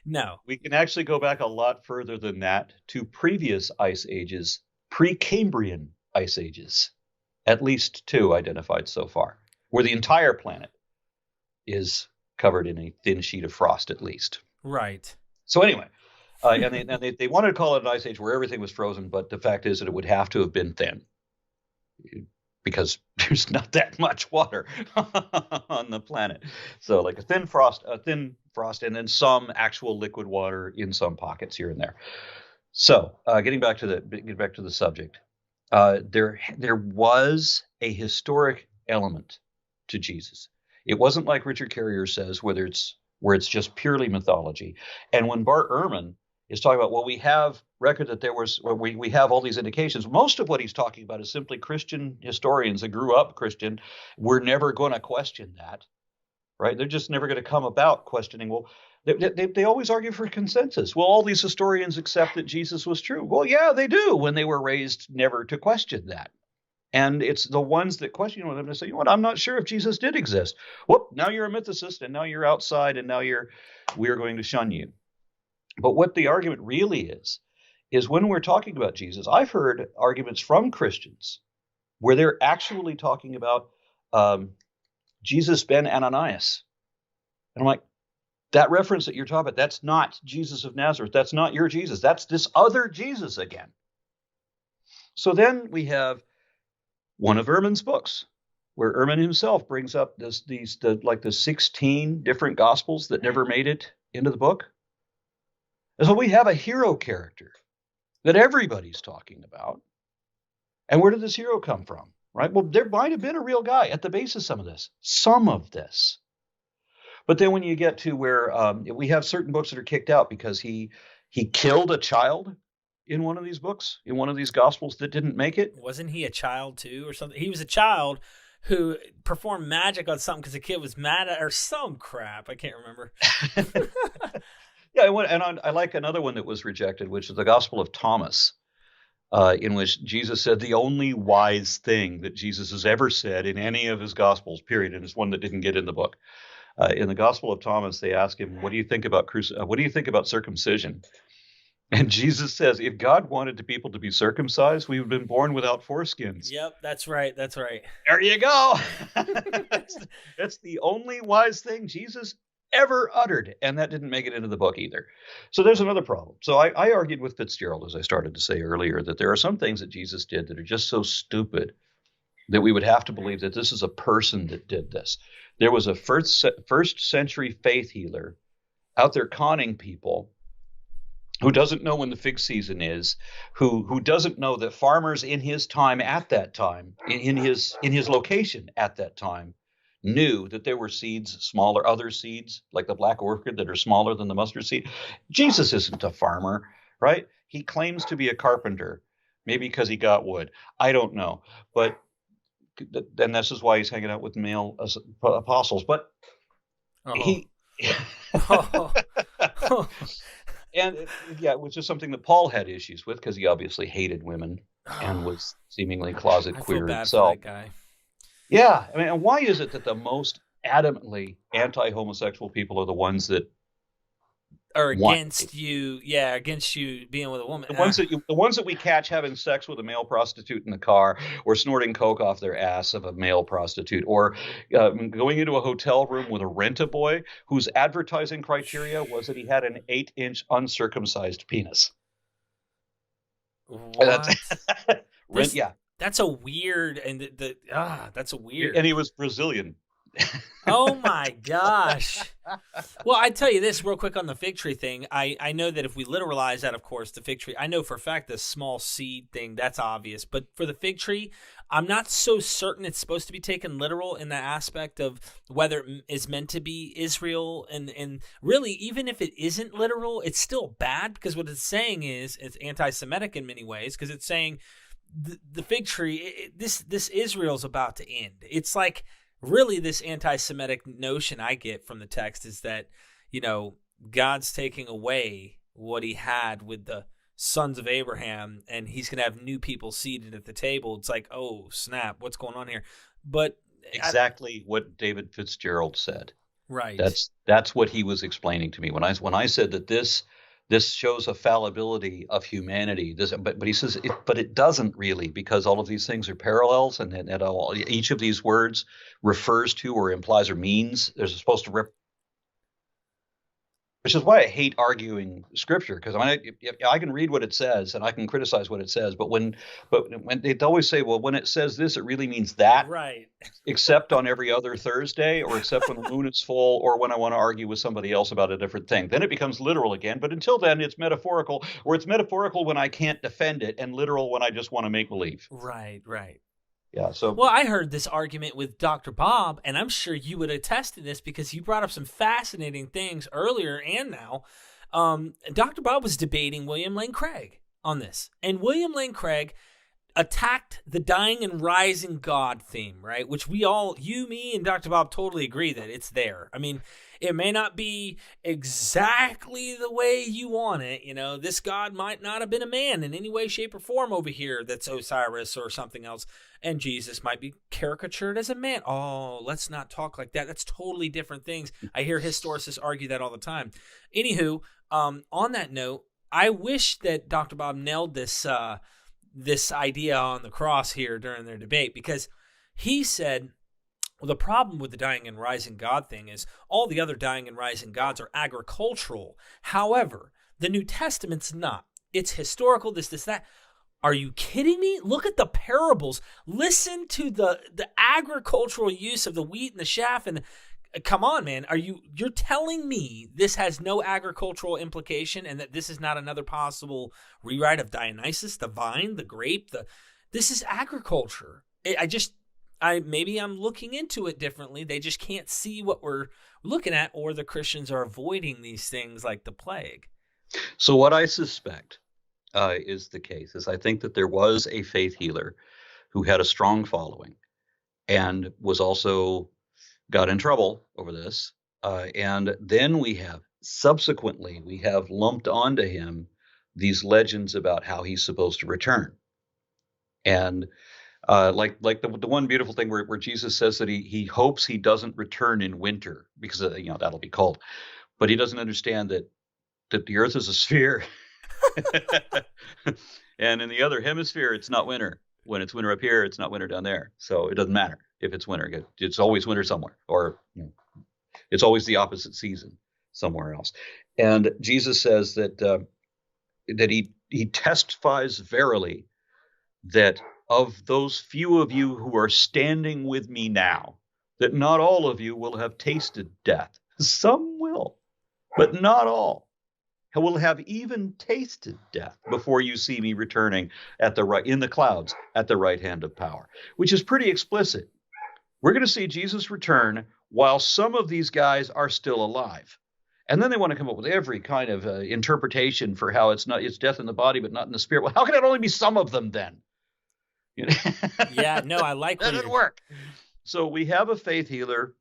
no. We can actually go back a lot further than that to previous ice ages, Precambrian ice ages. at least two identified so far, where the entire planet is covered in a thin sheet of frost at least. Right. So anyway, they wanted to call it an ice age where everything was frozen, but the fact is that it would have to have been thin because there's not that much water on the planet. So like a thin frost, and then some actual liquid water in some pockets here and there. So getting back to the subject, there was a historic element to Jesus. It wasn't like Richard Carrier says, where it's just purely mythology. And when Bart Ehrman is talking about, well, we have record that there was, we have all these indications. Most of what he's talking about is simply Christian historians that grew up Christian. We're never going to question that, right? They're just never going to come about questioning. Well, they always argue for consensus. Well, all these historians accept that Jesus was true. Well, yeah, they do when they were raised never to question that. And it's the ones that question them to say, you know what, I'm not sure if Jesus did exist. Whoop, now you're a mythicist, and now you're outside, and now we're going to shun you. But what the argument really is when we're talking about Jesus, I've heard arguments from Christians where they're actually talking about Jesus ben Ananias. And I'm like, that reference that you're talking about, that's not Jesus of Nazareth. That's not your Jesus. That's this other Jesus again. So then we have one of Ehrman's books, where Ehrman himself brings up the 16 different gospels that never made it into the book. And so we have a hero character that everybody's talking about. And where did this hero come from? Right? Well, there might have been a real guy at the base of some of this. But then when you get to where we have certain books that are kicked out because he killed a child in one of these books, in one of these gospels that didn't make it. Wasn't he a child too or something? He was a child who performed magic on something because the kid was mad at or some crap. I can't remember. Yeah, and I like another one that was rejected, which is the Gospel of Thomas, in which Jesus said the only wise thing that Jesus has ever said in any of his gospels, period, and it's one that didn't get in the book. In the Gospel of Thomas, they ask him, "What do you think about circumcision?" And Jesus says, if God wanted the people to be circumcised, we would have been born without foreskins. Yep, that's right. That's right. There you go. That's the only wise thing Jesus ever uttered. And that didn't make it into the book either. So there's another problem. So I argued with Fitzgerald, as I started to say earlier, that there are some things that Jesus did that are just so stupid that we would have to believe that this is a person that did this. There was a first century faith healer out there conning people, who doesn't know when the fig season is, who doesn't know that farmers in his time at that time, in his location at that time, knew that there were other seeds, like the black orchid, that are smaller than the mustard seed. Jesus isn't a farmer, right? He claims to be a carpenter, maybe because he got wood. I don't know. But then this is why he's hanging out with male apostles. But he... And which is something that Paul had issues with because he obviously hated women and was seemingly closet queer himself. For that guy. Yeah, I mean, and why is it that the most adamantly anti-homosexual people are the ones that are against you being with a woman? The ones that we catch having sex with a male prostitute in the car, or snorting coke off their ass of a male prostitute, or going into a hotel room with a rent-a-boy whose advertising criteria was that he had an 8-inch uncircumcised penis. What? That's a weird, that's a weird. And he was Brazilian. Oh my gosh. Well, I tell you this real quick on the fig tree thing. I know that if we literalize that, of course, the fig tree, I know for a fact the small seed thing, that's obvious. But for the fig tree, I'm not so certain it's supposed to be taken literal in the aspect of whether it is meant to be Israel. And really, even if it isn't literal, it's still bad because what it's saying is it's anti-Semitic in many ways because it's saying the fig tree, this Israel's about to end. It's like, really, this anti-Semitic notion I get from the text is that, God's taking away what he had with the sons of Abraham, and he's going to have new people seated at the table. It's like, oh, snap, what's going on here? But exactly what David Fitzgerald said. Right. That's what he was explaining to me when I said that this shows a fallibility of humanity. But he says, but it doesn't really, because all of these things are parallels, and each of these words refers to or implies or means. They're supposed to which is why I hate arguing scripture, because I can read what it says and I can criticize what it says, but when they always say, well, when it says this, it really means that, Right. except on every other Thursday, or except when the moon is full, or when I want to argue with somebody else about a different thing. Then it becomes literal again. But until then, it's metaphorical, or it's metaphorical when I can't defend it, and literal when I just want to make believe. Right. Yeah. So, well, I heard this argument with Dr. Bob, and I'm sure you would attest to this because you brought up some fascinating things earlier and now. Dr. Bob was debating William Lane Craig on this, and William Lane Craig attacked the dying and rising God theme, right? Which we all, you, me, and Dr. Bob totally agree that it's there. I mean, it may not be exactly the way you want it. You know, this God might not have been a man in any way, shape, or form over here that's Osiris or something else. And Jesus might be caricatured as a man. Oh, let's not talk like that. That's totally different things. I hear historicists argue that all the time. Anywho, on that note, I wish that Dr. Bob nailed this this idea on the cross here during their debate, because he said, well, the problem with the dying and rising God thing is all the other dying and rising gods are agricultural. However, the New Testament's not. It's historical, this, that. Are you kidding me? Look at the parables. Listen to the agricultural use of the wheat and the chaff. And come on, man. You're telling me this has no agricultural implication, and that this is not another possible rewrite of Dionysus, the vine, the grape? This is agriculture. Maybe I'm looking into it differently. They just can't see what we're looking at, or the Christians are avoiding these things like the plague. So what I suspect is the case is I think that there was a faith healer who had a strong following and was also got in trouble over this. And then we have lumped onto him these legends about how he's supposed to return. And like the one beautiful thing where Jesus says that he hopes he doesn't return in winter because that'll be cold, but he doesn't understand that the earth is a sphere. And in the other hemisphere, it's not winter. When it's winter up here, it's not winter down there. So it doesn't matter if it's winter. It's always winter somewhere, or it's always the opposite season somewhere else. And Jesus says that he testifies verily that of those few of you who are standing with me now, that not all of you will have tasted death. Some will, but not all will have even tasted death before you see me returning in the clouds at the right hand of power, which is pretty explicit. We're going to see Jesus return while some of these guys are still alive. And then they want to come up with every kind of interpretation for how it's death in the body, but not in the spirit. Well, how can it only be some of them then? Yeah, no, I like that. Didn't work. So we have a faith healer.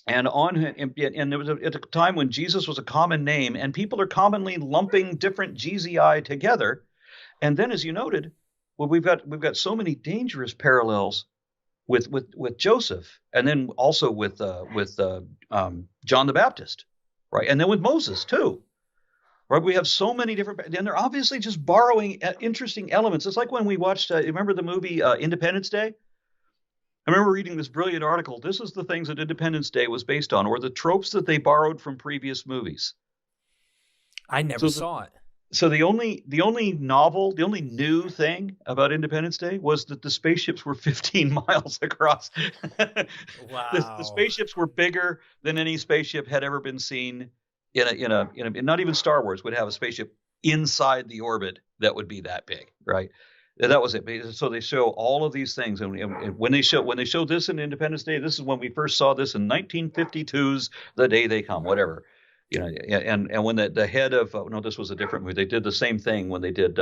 And there was at a time when Jesus was a common name, and people are commonly lumping different GZI together. And then, as you noted, well, we've got so many dangerous parallels with Joseph, and then also with John the Baptist, right? And then with Moses too, right? We have so many different, and they're obviously just borrowing interesting elements. It's like when we watched, remember the movie Independence Day? I remember reading this brilliant article. This is the things that Independence Day was based on, or the tropes that they borrowed from previous movies. I never saw it. So the only new thing about Independence Day was that the spaceships were 15 miles across. Wow. The spaceships were bigger than any spaceship had ever been seen in a not even Star Wars would have a spaceship inside the orbit that would be that big, right? That was it. So they show all of these things, and when they show this in Independence Day, this is when we first saw this in 1952's The Day They Come, whatever, and when the head of no, this was a different movie. They did the same thing when they did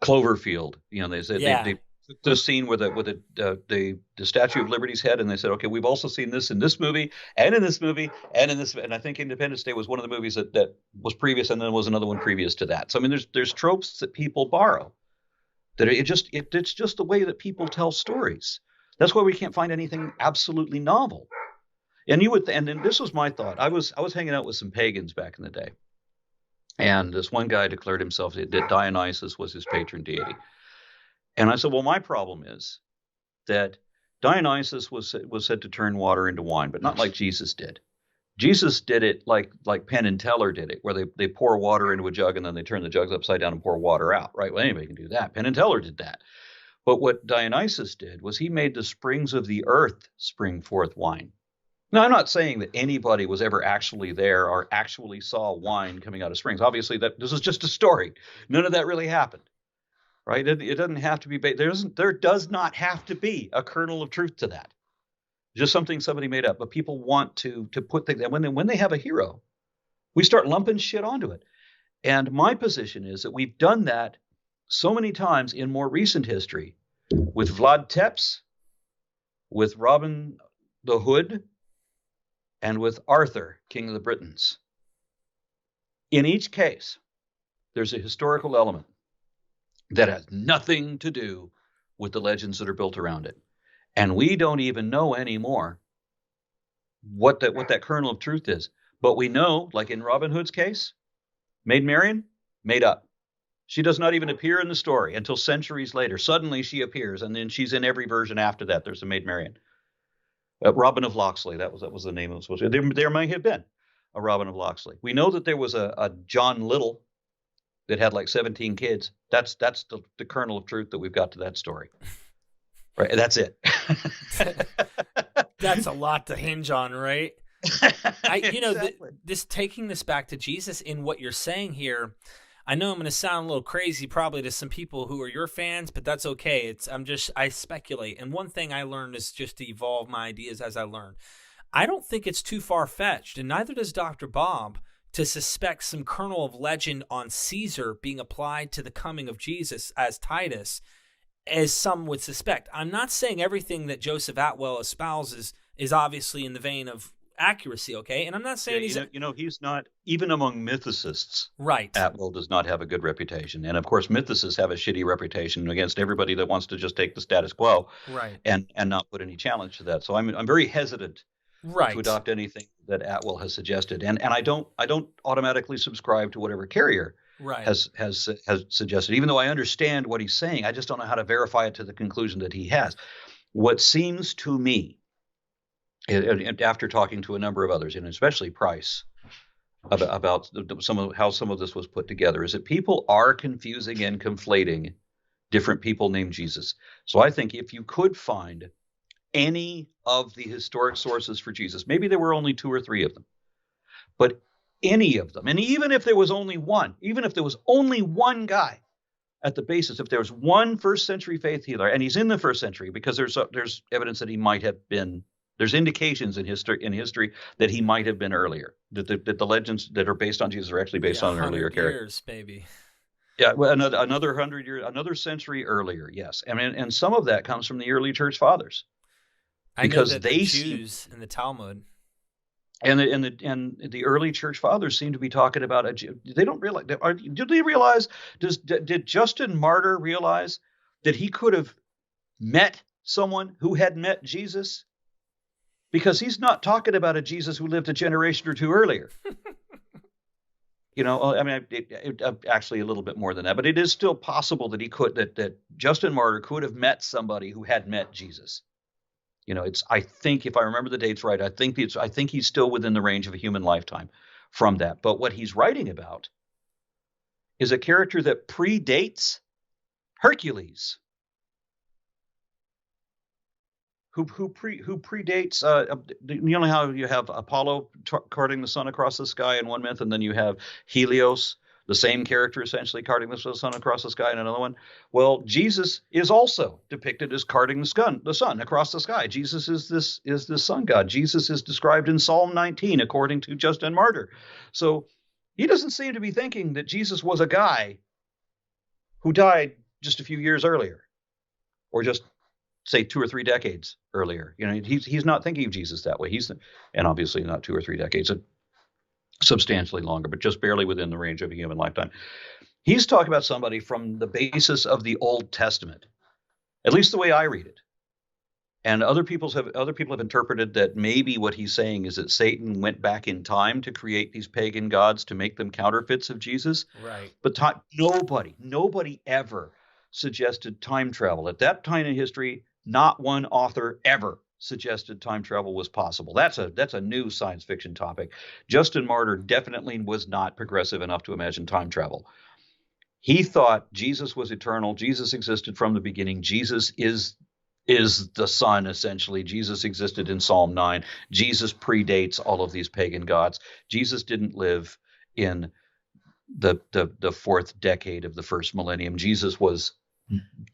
Cloverfield. They said they took the scene with the Statue of Liberty's head, and they said, okay, we've also seen this in this movie, and in this movie, and in this, and I think Independence Day was one of the movies that was previous, and then there was another one previous to that. So I mean, there's tropes that people borrow, that it's just the way that people tell stories. That's why we can't find anything absolutely novel. And then this was my thought. I was hanging out with some pagans back in the day, And this one guy declared himself that Dionysus was his patron deity. And I said, well, my problem is that Dionysus was said to turn water into wine, but not like Jesus did. Jesus did it like Penn and Teller did it, where they pour water into a jug and then they turn the jugs upside down and pour water out, right? Well, anybody can do that. Penn and Teller did that. But what Dionysus did was he made the springs of the earth spring forth wine. Now, I'm not saying that anybody was ever actually there or actually saw wine coming out of springs. Obviously, that this is just a story. None of that really happened, right? It doesn't have to be. There does not have to be a kernel of truth to that. Just something somebody made up. But people want to put things. When they have a hero, we start lumping shit onto it. And my position is that we've done that so many times in more recent history with Vlad Tepes, with Robin the Hood, and with Arthur, King of the Britons. In each case, there's a historical element that has nothing to do with the legends that are built around it. And we don't even know anymore what that kernel of truth is. But we know, like in Robin Hood's case, Maid Marian, made up. She does not even appear in the story until centuries later. Suddenly she appears, and then she's in every version after that. There's a Maid Marian. Robin of Locksley, that was the name of it. There may have been a Robin of Locksley. We know that there was a John Little that had like 17 kids. That's the kernel of truth that we've got to that story. Right, that's it. That's a lot to hinge on, right? Exactly. This taking this back to Jesus in what you're saying here. I know I'm going to sound a little crazy probably to some people who are your fans, but that's okay. I speculate. And one thing I learned is just to evolve my ideas as I learn. I don't think it's too far-fetched, and neither does Dr. Bob, to suspect some kernel of legend on Caesar being applied to the coming of Jesus as Titus, as some would suspect. I'm not saying everything that Joseph Atwell espouses is obviously in the vein of accuracy, okay? And I'm not saying he's not, even among mythicists. Right. Atwell does not have a good reputation. And of course, mythicists have a shitty reputation against everybody that wants to just take the status quo. Right. And not put any challenge to that. So I'm very hesitant to adopt anything that Atwell has suggested. And I don't automatically subscribe to whatever Carrier has suggested. Even though I understand what he's saying, I just don't know how to verify it to the conclusion that he has. What seems to me, after talking to a number of others, and especially Price, about how some of this was put together, is that people are confusing and conflating different people named Jesus. So I think if you could find any of the historic sources for Jesus, maybe there were only 2 or 3 of them, but any of them, and even if there was only one guy at the basis, if there was one first century faith healer, and he's in the first century, because there's evidence that he might have been. There's indications in history that he might have been earlier. That the legends that are based on Jesus are actually based on an earlier character. Years, maybe. Yeah, well, another 100 years, another century earlier. Yes, and some of that comes from the early church fathers, because I know that they the Jews in the Talmud. And the early church fathers seem to be talking about they don't realize. Do they realize? Did Justin Martyr realize that he could have met someone who had met Jesus? Because he's not talking about a Jesus who lived a generation or 2 earlier. I mean, actually a little bit more than that, but it is still possible that that Justin Martyr could have met somebody who had met Jesus. I think, if I remember the dates right, I think he's still within the range of a human lifetime from that. But what he's writing about is a character that predates Hercules, who predates. How you have Apollo carting the sun across the sky in one myth, and then you have Helios, the same character essentially carting the sun across the sky in another one. Well, Jesus is also depicted as carting the sun across the sky. Jesus is this sun god. Jesus is described in Psalm 19 according to Justin Martyr. So he doesn't seem to be thinking that Jesus was a guy who died just a few years earlier, or just say 2 or 3 decades earlier. He's not thinking of Jesus that way. And obviously not 2 or 3 decades, substantially longer, but just barely within the range of a human lifetime. He's talking about somebody from the basis of the Old Testament, at least the way I read it. And other people have interpreted that maybe what he's saying is that Satan went back in time to create these pagan gods to make them counterfeits of Jesus. Right. But nobody ever suggested time travel. At that time in history, not one author ever suggested time travel was possible. That's a new science fiction topic. Justin Martyr definitely was not progressive enough to imagine time travel. He thought Jesus was eternal. Jesus existed from the beginning. Jesus is the Son, essentially. Jesus existed in Psalm 9. Jesus predates all of these pagan gods. Jesus didn't live in the fourth decade of the first millennium. Jesus was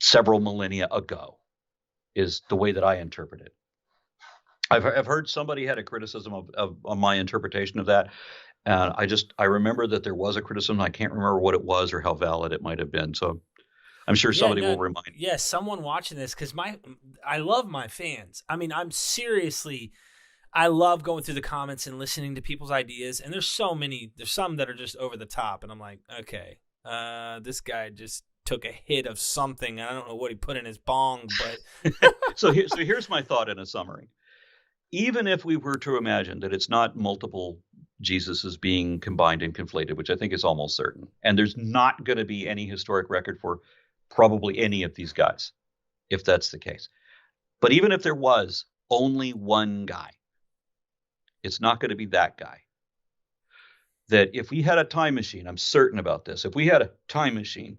several millennia ago, is the way that I interpret it. I've heard somebody had a criticism of my interpretation of that. And I remember that there was a criticism. I can't remember what it was or how valid it might have been. So I'm sure somebody will remind me. Yeah, someone watching this, because I love my fans. I mean, I love going through the comments and listening to people's ideas. And there's some that are just over the top. And I'm like, okay, this guy just took a hit of something. I don't know what he put in his bong, but. So here's my thought in a summary. Even if we were to imagine that it's not multiple Jesuses being combined and conflated, which I think is almost certain, and there's not going to be any historic record for probably any of these guys, if that's the case. But even if there was only one guy, it's not going to be that guy. That if we had a time machine, I'm certain about this, if we had a time machine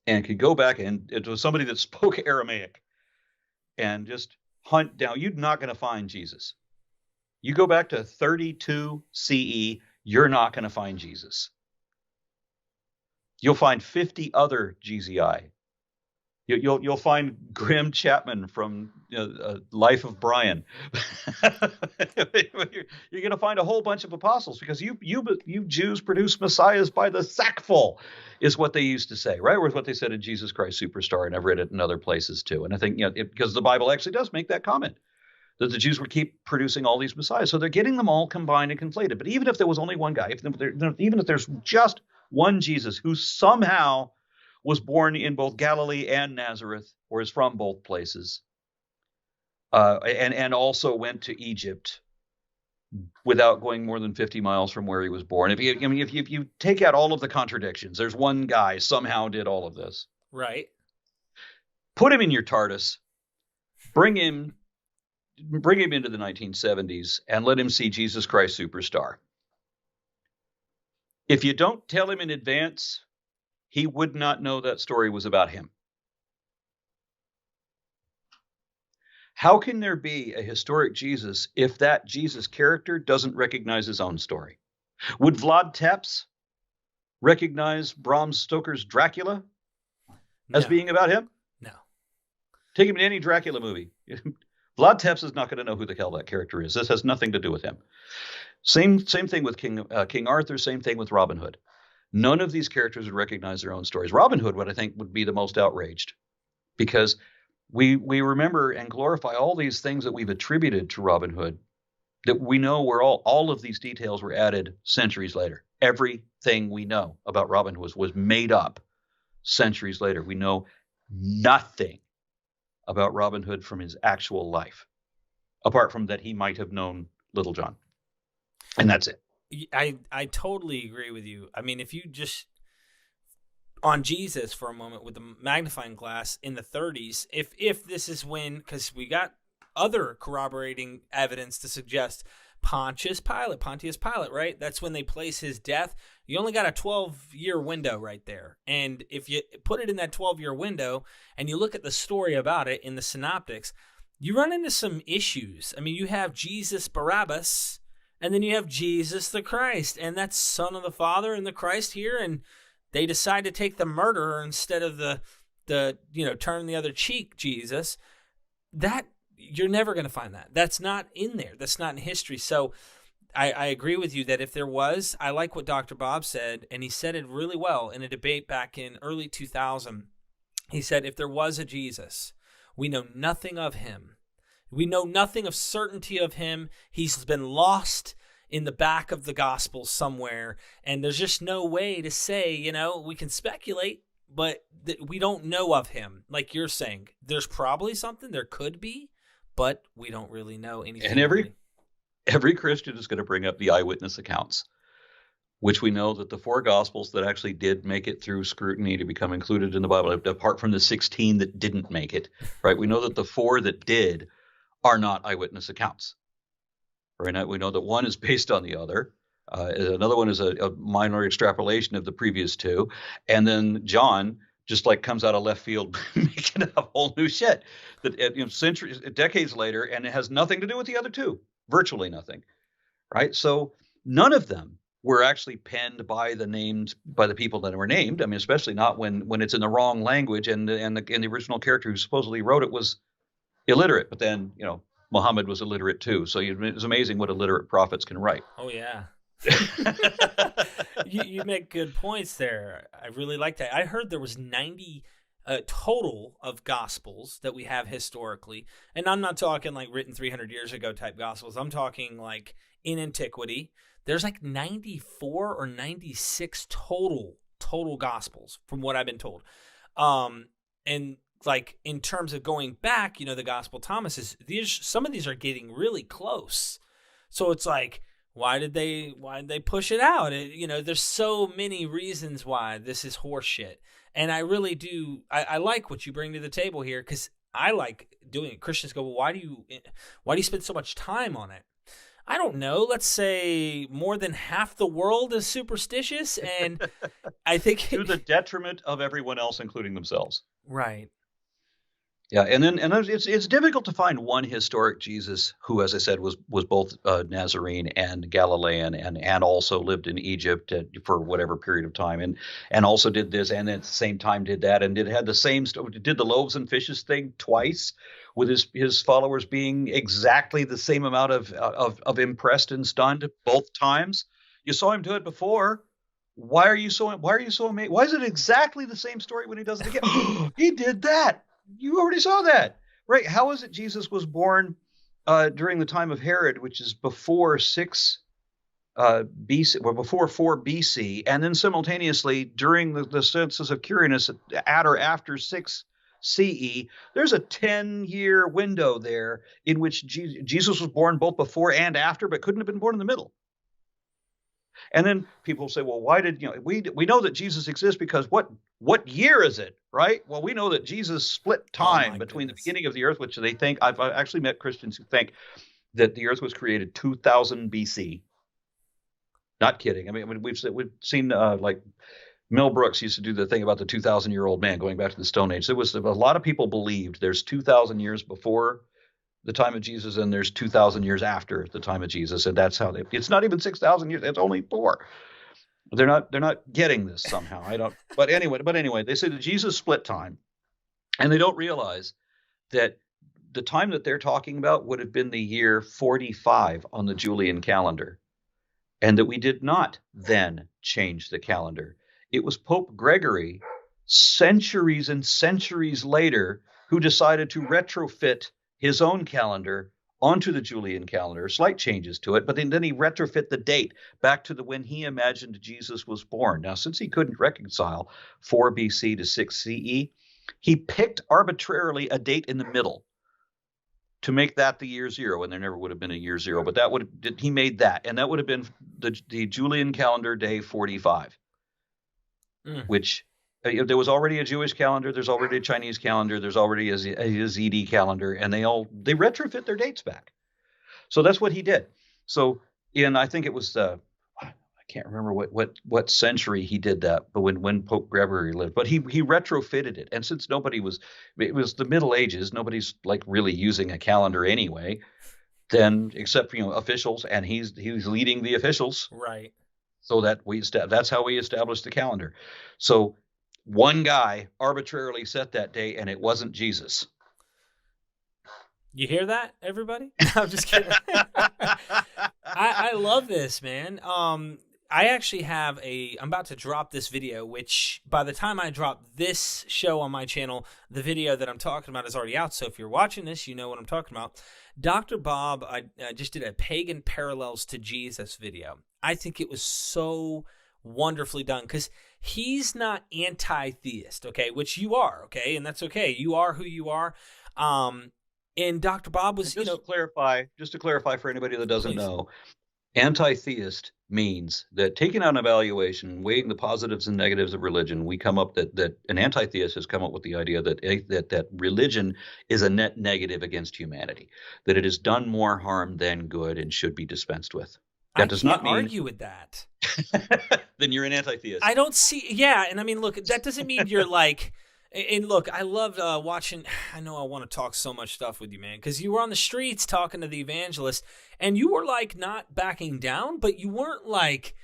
and could go back and it was somebody that spoke Aramaic and just hunt down, you're not going to find Jesus. You go back to 32 CE, you're not going to find Jesus. You'll find 50 other GZI. You'll find Graham Chapman from Life of Brian. You're going to find a whole bunch of apostles because you Jews produce messiahs by the sackful, is what they used to say, right? Or what they said in Jesus Christ Superstar, and I've read it in other places too. And I think because the Bible actually does make that comment that the Jews would keep producing all these messiahs, so they're getting them all combined and conflated. But even if there was only one guy, even if there's just one Jesus who somehow was born in both Galilee and Nazareth, or is from both places, and also went to Egypt without going more than 50 miles from where he was born. If you take out all of the contradictions, there's one guy somehow did all of this. Right. Put him in your TARDIS, bring him into the 1970s, and let him see Jesus Christ Superstar. If you don't tell him in advance, he would not know that story was about him. How can there be a historic Jesus if that Jesus character doesn't recognize his own story? Would Vlad Tepes recognize Bram Stoker's Dracula as being about him? No. Take him in any Dracula movie. Vlad Tepes is not going to know who the hell that character is. This has nothing to do with him. Same thing with King Arthur. Same thing with Robin Hood. None of these characters would recognize their own stories. Robin Hood, what I think would be the most outraged, because we remember and glorify all these things that we've attributed to Robin Hood, that we know were all of these details were added centuries later. Everything we know about Robin Hood was made up centuries later. We know nothing about Robin Hood from his actual life, apart from that he might have known Little John. And that's it. I totally agree with you. I mean, if you just on Jesus for a moment with the magnifying glass in the 30s, if this is when, because we got other corroborating evidence to suggest Pontius Pilate, right? That's when they place his death. You only got a 12-year window right there. And if you put it in that 12-year window and you look at the story about it in the synoptics, you run into some issues. I mean, you have Jesus Barabbas, and then you have Jesus the Christ, and that's Son of the Father and the Christ here, and they decide to take the murderer instead of the turn the other cheek Jesus. That you're never going to find that. That's not in there. That's not in history. So I agree with you that if there was, I like what Dr. Bob said, and he said it really well in a debate back in early 2000. He said, if there was a Jesus, we know nothing of him. We know nothing of certainty of him. He's been lost in the back of the gospel somewhere, and there's just no way to say, we can speculate, but we don't know of him. Like you're saying, there's probably something, there could be, but we don't really know anything. And Really. every Christian is going to bring up the eyewitness accounts, which we know that the 4 Gospels that actually did make it through scrutiny to become included in the Bible, apart from the 16 that didn't make it, right? We know that the 4 that did are not eyewitness accounts, right? We know that one is based on the other. Another one is a minor extrapolation of the previous 2. And then John just like comes out of left field making up whole new shit that centuries, decades later, and it has nothing to do with the other 2, virtually nothing, right? So none of them were actually penned by the people that were named. I mean, especially not when it's in the wrong language and the original character who supposedly wrote it was illiterate. But then Muhammad was illiterate too, so it's amazing what illiterate prophets can write. Oh yeah. You make good points there. I really like that. I heard there was 90 total of gospels that we have historically, and I'm not talking like written 300 years ago type gospels. I'm talking like in antiquity. There's like 94 or 96 total gospels from what I've been told. And like in terms of going back, the Gospel of Thomas is some of these are getting really close. So it's like, why did they push it out? There's so many reasons why this is horseshit. And I really do. I like what you bring to the table here, because I like doing it. Christians go, well, why do you spend so much time on it? I don't know. Let's say more than half the world is superstitious, and I think to the detriment of everyone else, including themselves. Right. Yeah, and it's difficult to find one historic Jesus who, as I said, was both Nazarene and Galilean, and also lived in Egypt for whatever period of time, and also did this, and at the same time did that, and had the same did the loaves and fishes thing twice, with his followers being exactly the same amount of impressed and stunned both times. You saw him do it before. Why are you so amazed? Why is it exactly the same story when he does it again? He did that. You already saw that, right? How is it Jesus was born during the time of Herod, which is before 6 BC, or before 4 BC, and then simultaneously during the census of Quirinus at or after 6 CE? There's a 10-year window there in which Jesus was born both before and after, but couldn't have been born in the middle. And then people say, well, why did we know that Jesus exists because what year is it, right? Well, we know that Jesus split time between the beginning of the earth, which they think, I've actually met Christians who think that the earth was created 2000 BC. Not kidding. I mean, we've seen like Mel Brooks used to do the thing about the 2,000-year-old man going back to the Stone Age. There was a lot of people believed there's 2,000 years before the time of Jesus, and there's 2,000 years after the time of Jesus, and that's how it's not even 6,000 years. It's only 4. They're not getting this somehow. I don't. But anyway, they say that Jesus split time, and they don't realize that the time that they're talking about would have been the year 45 on the Julian calendar, and that we did not then change the calendar. It was Pope Gregory, centuries and centuries later, who decided to retrofit his own calendar onto the Julian calendar, slight changes to it, but then he retrofit the date back to when he imagined Jesus was born. Now, since he couldn't reconcile 4 BC to 6 CE, he picked arbitrarily a date in the middle to make that the year 0, and there never would have been a year 0, but he made that, and that would have been the Julian calendar day 45, which there was already a Jewish calendar, there's already a Chinese calendar, there's already a Yazidi calendar, and they retrofit their dates back. So that's what he did. So I think it was I can't remember what century he did that, but when Pope Gregory lived, but he retrofitted it. And since it was the Middle Ages, nobody's like really using a calendar anyway, then except officials, and he's leading the officials, right? So that's how we established the calendar. So one guy arbitrarily set that day, and it wasn't Jesus. You hear that, everybody? I'm just kidding. I love this, man. I actually have I'm about to drop this video, which by the time I drop this show on my channel, the video that I'm talking about is already out. So if you're watching this, you know what I'm talking about. Dr. Bob, I just did a pagan parallels to Jesus video. I think it was so wonderfully done, because he's not anti-theist, okay, which you are, okay, and that's okay. You are who you are. And And Dr. Bob was, Just to clarify for anybody that doesn't please. know, anti-theist means that taking out an evaluation, weighing the positives and negatives of religion, we come up that an anti-theist has come up with the idea that religion is a net negative against humanity, that it has done more harm than good and should be dispensed with. That does not mean argue with that. Then you're an anti-theist. I don't see. Yeah, and I mean, look, that doesn't mean you're like. And look, I loved watching. I know I want to talk so much stuff with you, man, because you were on the streets talking to the evangelist, and you were like not backing down, but you weren't like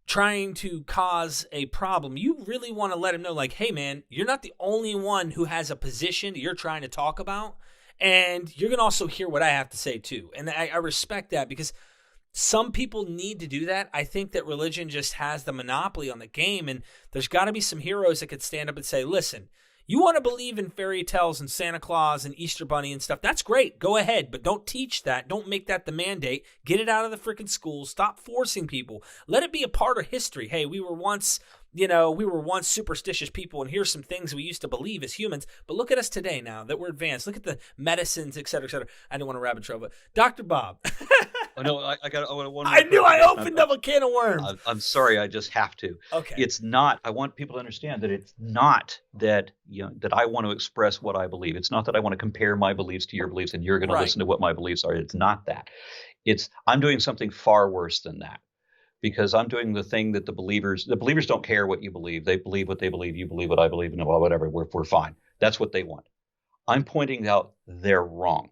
trying to cause a problem. You really want to let him know, like, hey, man, you're not the only one who has a position that you're trying to talk about, and you're gonna also hear what I have to say too. And I respect that because some people need to do that. I think that religion just has the monopoly on the game, and there's got to be some heroes that could stand up and say, listen, you want to believe in fairy tales and Santa Claus and Easter Bunny and stuff, that's great. Go ahead, but don't teach that. Don't make that the mandate. Get it out of the freaking schools. Stop forcing people. Let it be a part of history. Hey, we were once superstitious people, and here's some things we used to believe as humans, but look at us today now that we're advanced. Look at the medicines, et cetera, et cetera. I didn't want to rabbit trail, but Dr. Bob. Oh, no, I got one more. I knew I opened up a can of worms. I'm sorry, I just have to. Okay. It's not. I want people to understand that it's not that that I want to express what I believe. It's not that I want to compare my beliefs to your beliefs, and you're going to listen to what my beliefs are. It's not that. I'm doing something far worse than that, because I'm doing the thing that the believers don't care what you believe. They believe what they believe. You believe what I believe, and whatever. We're fine. That's what they want. I'm pointing out they're wrong.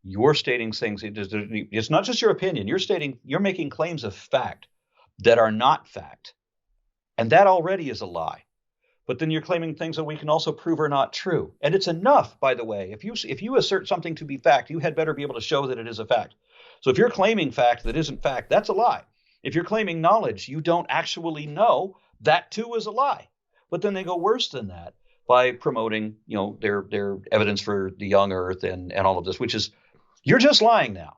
You're stating things. It's not just your opinion. You're making claims of fact that are not fact, and that already is a lie. But then you're claiming things that we can also prove are not true. And it's enough, by the way. If you assert something to be fact, you had better be able to show that it is a fact. So if you're claiming fact that isn't fact, that's a lie. If you're claiming knowledge you don't actually know, that too is a lie. But then they go worse than that by promoting, their evidence for the young earth and all of this, which is, you're just lying now.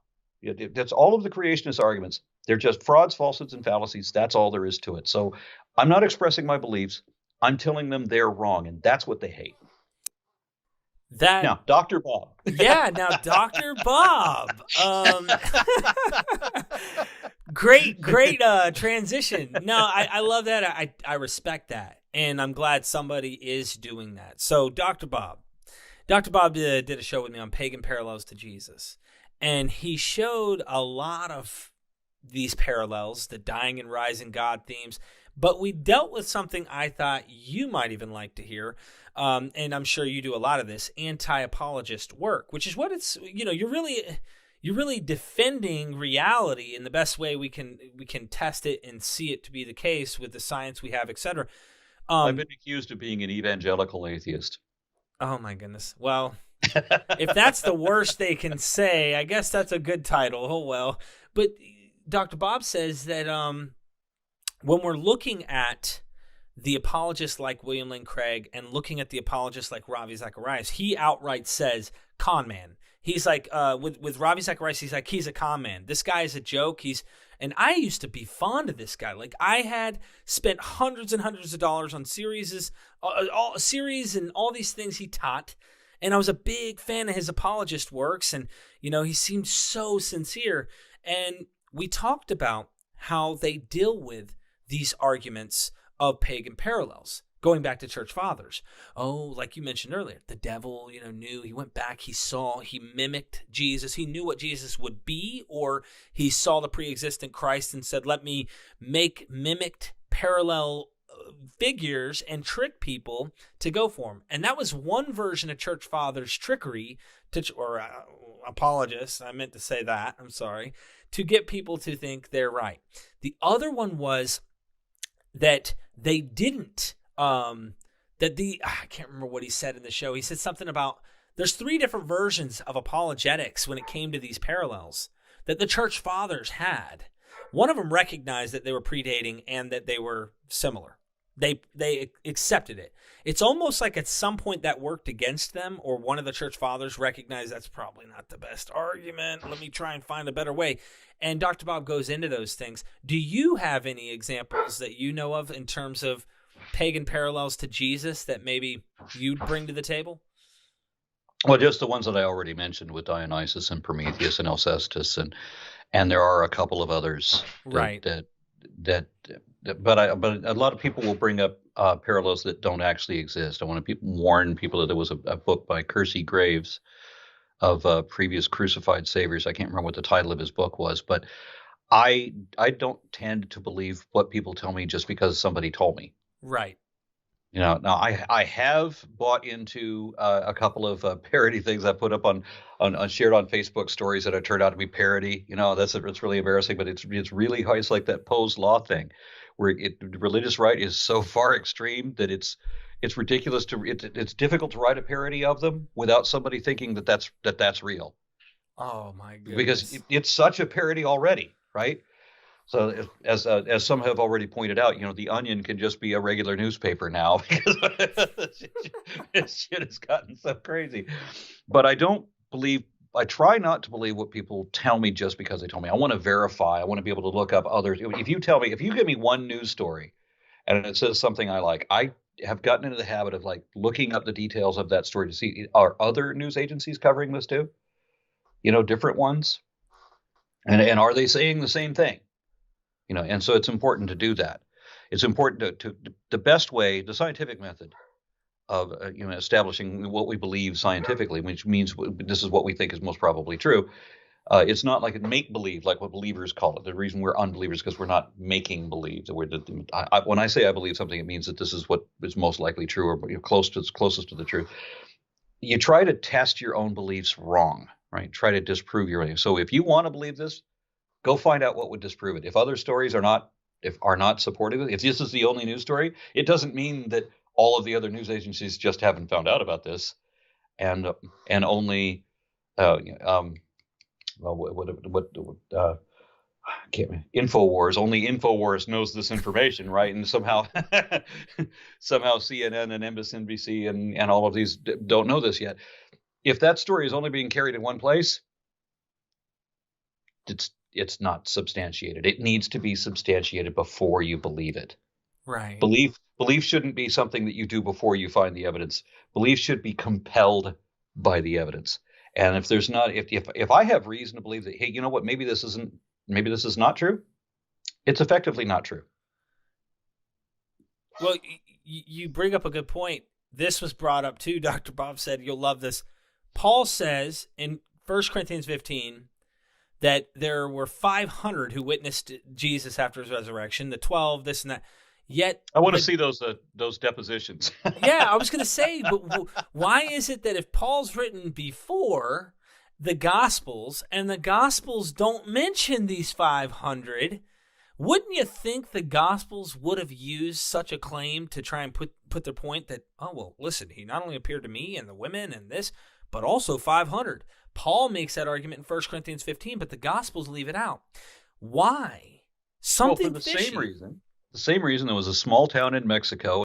That's all of the creationist arguments. They're just frauds, falsehoods, and fallacies. That's all there is to it. So I'm not expressing my beliefs. I'm telling them they're wrong, and that's what they hate. Now, Dr. Bob. Yeah, now Dr. Bob. Great transition. No, I love that. I respect that, and I'm glad somebody is doing that. So, Dr. Bob did a show with me on pagan parallels to Jesus, and he showed a lot of these parallels, the dying and rising God themes, but we dealt with something I thought you might even like to hear, and I'm sure you do a lot of this, anti-apologist work, which is what it's, you're really defending reality in the best way we can test it and see it to be the case with the science we have, etc. I've been accused of being an evangelical atheist. Oh my goodness. Well, if that's the worst they can say, I guess that's a good title. Oh well. But Dr. Bob says that when we're looking at the apologists like William Lane Craig and looking at the apologists like Ravi Zacharias, he outright says con man. He's like, with Ravi Zacharias, he's like, he's a con man. This guy is a joke. And I used to be fond of this guy. Like, I had spent hundreds and hundreds of dollars on series and all these things he taught. And I was a big fan of his apologist works. And, he seemed so sincere. And we talked about how they deal with these arguments of pagan parallels, going back to church fathers. Oh, like you mentioned earlier, the devil, knew. He went back, he mimicked Jesus. He knew what Jesus would be, or he saw the pre-existent Christ and said, let me make mimicked parallel figures and trick people to go for him. And that was one version of church fathers' trickery, apologists, I meant to say that, I'm sorry, to get people to think they're right. The other one was that they didn't, I can't remember what he said in the show. He said something about there's 3 different versions of apologetics when it came to these parallels that the church fathers had. One of them recognized that they were predating and that they were similar. They accepted it. It's almost like at some point that worked against them, or one of the church fathers recognized that's probably not the best argument. Let me try and find a better way. And Dr. Bob goes into those things. Do you have any examples that you know of in terms of pagan parallels to Jesus that maybe you'd bring to the table? Well, just the ones that I already mentioned with Dionysus and Prometheus and Alcestis, and there are a couple of others Right. that but a lot of people will bring up parallels that don't actually exist. I want to warn people that there was a book by Kersey Graves of previous crucified saviors. I can't remember what the title of his book was, but I don't tend to believe what people tell me just because somebody told me. Right. Now I have bought into a couple of parody things I put up on shared on Facebook stories that have turned out to be parody. It's really embarrassing, but it's really hard. It's like that Poe's Law thing, where religious right is so far extreme that it's ridiculous it's difficult to write a parody of them without somebody thinking that's real. Oh my goodness. Because it's such a parody already, right? So as some have already pointed out, the Onion can just be a regular newspaper now because shit has gotten so crazy. But I try not to believe what people tell me just because they told me. I want to verify. I want to be able to look up others. If you give me one news story and it says something I like, I have gotten into the habit of like looking up the details of that story to see, are other news agencies covering this too? Different ones. And are they saying the same thing? And so it's important to do that. It's important to the best way, the scientific method of establishing what we believe scientifically, which means this is what we think is most probably true. It's not like a make believe, like what believers call it. The reason we're unbelievers is because we're not making believe. When I say I believe something, it means that this is what is most likely true, or closest to the truth. You try to test your own beliefs wrong, right? Try to disprove your own. So if you want to believe this, go find out what would disprove it. If other stories are not supportive of it, if this is the only news story, it doesn't mean that all of the other news agencies just haven't found out about this, and only InfoWars. Only InfoWars knows this information, right? And somehow CNN and MSNBC and all of these don't know this yet. If that story is only being carried in one place, it's not substantiated. It needs to be substantiated before you believe it. Right. Belief shouldn't be something that you do before you find the evidence. Belief should be compelled by the evidence. And if there's not, if I have reason to believe that, hey, you know what, maybe this is not true, it's effectively not true. Well, you bring up a good point. This was brought up too. Dr. Bob said, you'll love this. Paul says in 1 Corinthians 15, that there were 500 who witnessed Jesus after his resurrection, the 12, this and that. Yet I want to see those depositions. Yeah, I was going to say, but why is it that if Paul's written before the Gospels and the Gospels don't mention these 500, wouldn't you think the Gospels would have used such a claim to try and put their point that, oh, well, listen, he not only appeared to me and the women and this, but also 500. Paul makes that argument in 1 Corinthians 15, but the Gospels leave it out. Why? Something for the same reason. The same reason there was a small town in Mexico